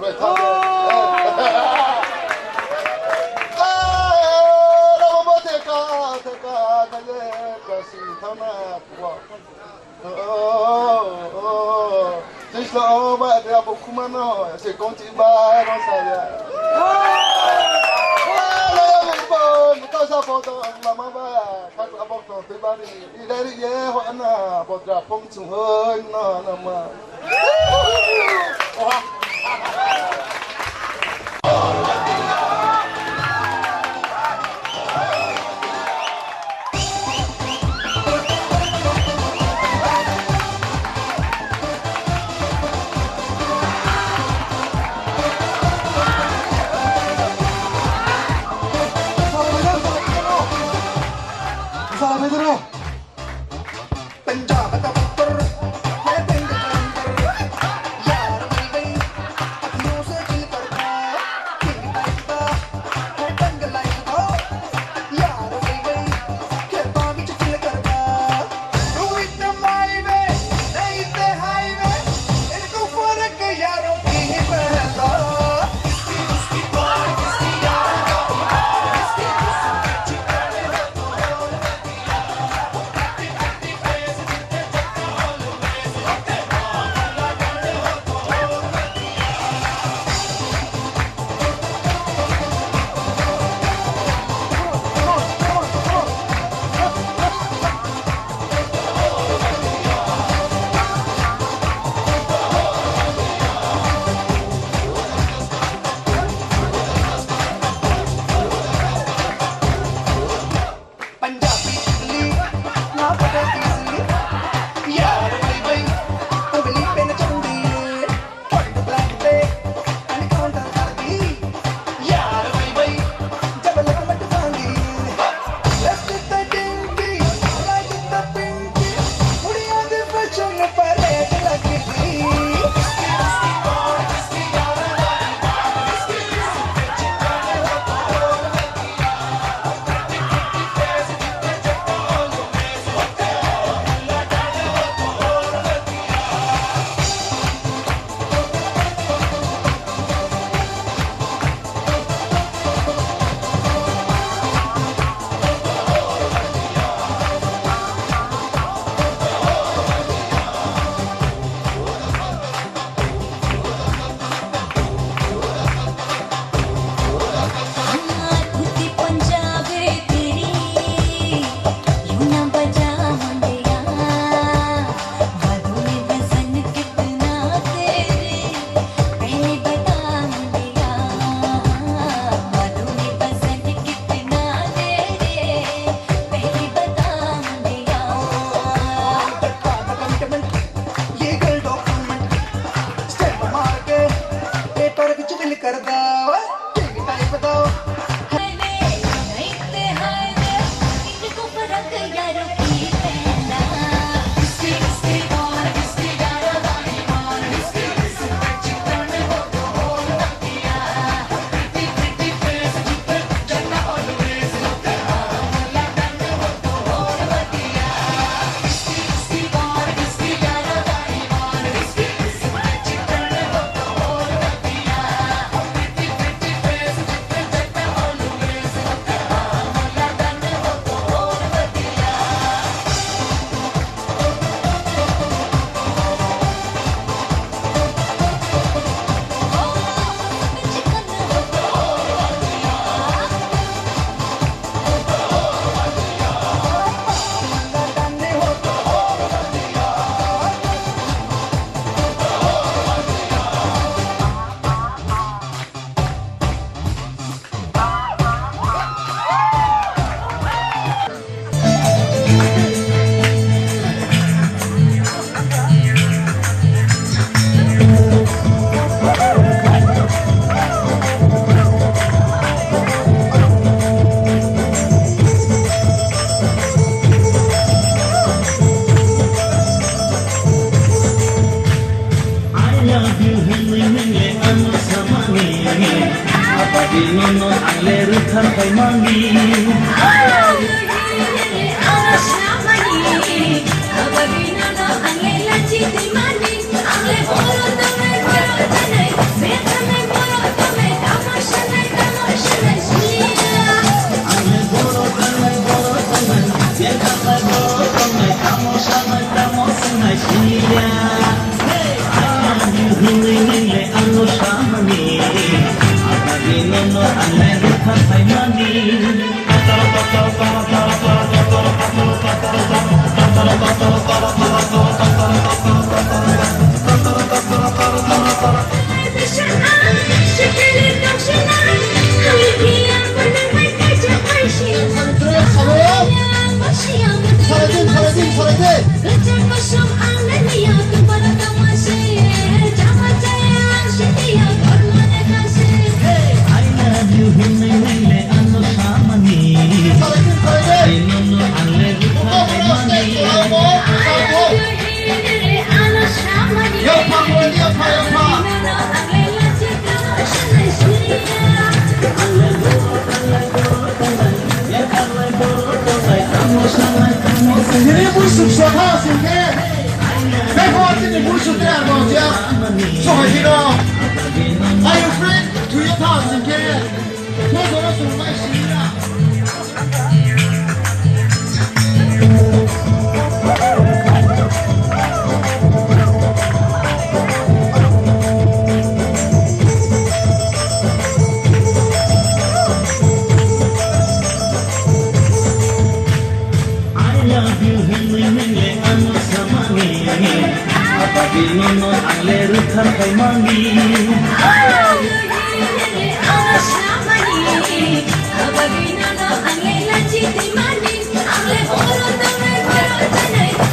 rồi thằng đâu mà thế cả cái gì thằng nào qua chỉ sợ mà để bố kuma nó sẽ con chị ba nó sao vậy tao sao bố tao mà ba các bố tao tới ba đi đây đi về họ na bố tao phong trùng hơn nó mà Penjara betul-betul, Abaginono angle rutan kai mangi Abaginono angle lachi timani angle boro tome betame boro tome tamashanai shia angle boro tome betame boro tome tamashanai shia Hinile anu shamani Abaginono angle rutan kai mangi Siri Boisu soha singke. Beko sini Boisu ter bangja. Soha hino. Are you afraid to your house singke? Beko soha sira. Abaginono angle rutan kai mangi Abaginono angle lachi timani angle boro tome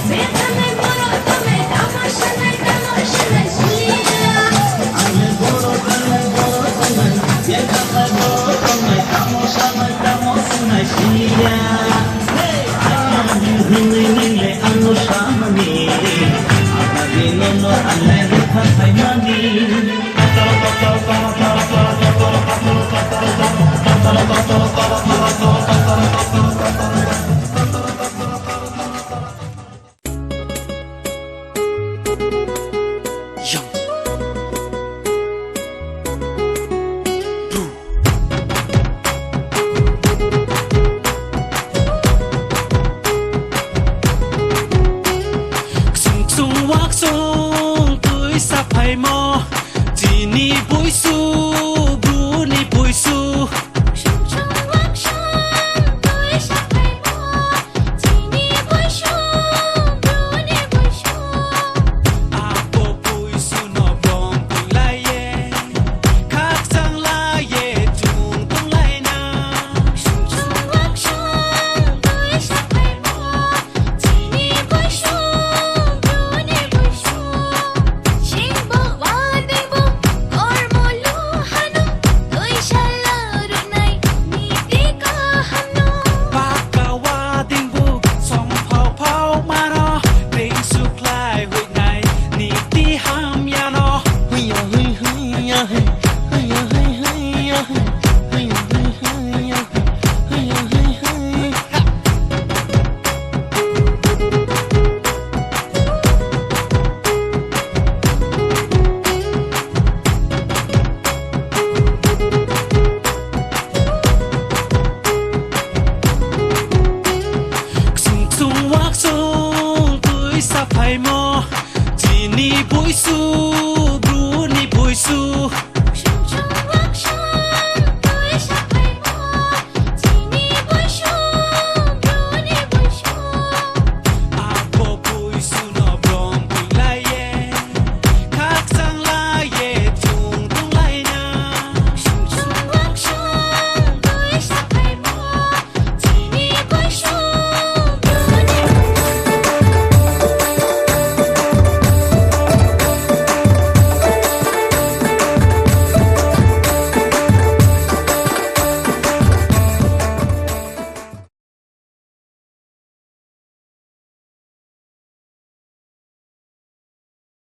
betame boro tome tamashanai shia angle boro tome betame boro tome tamashanai shia Hinile anu shamani Abaginono angle rutan kai mangi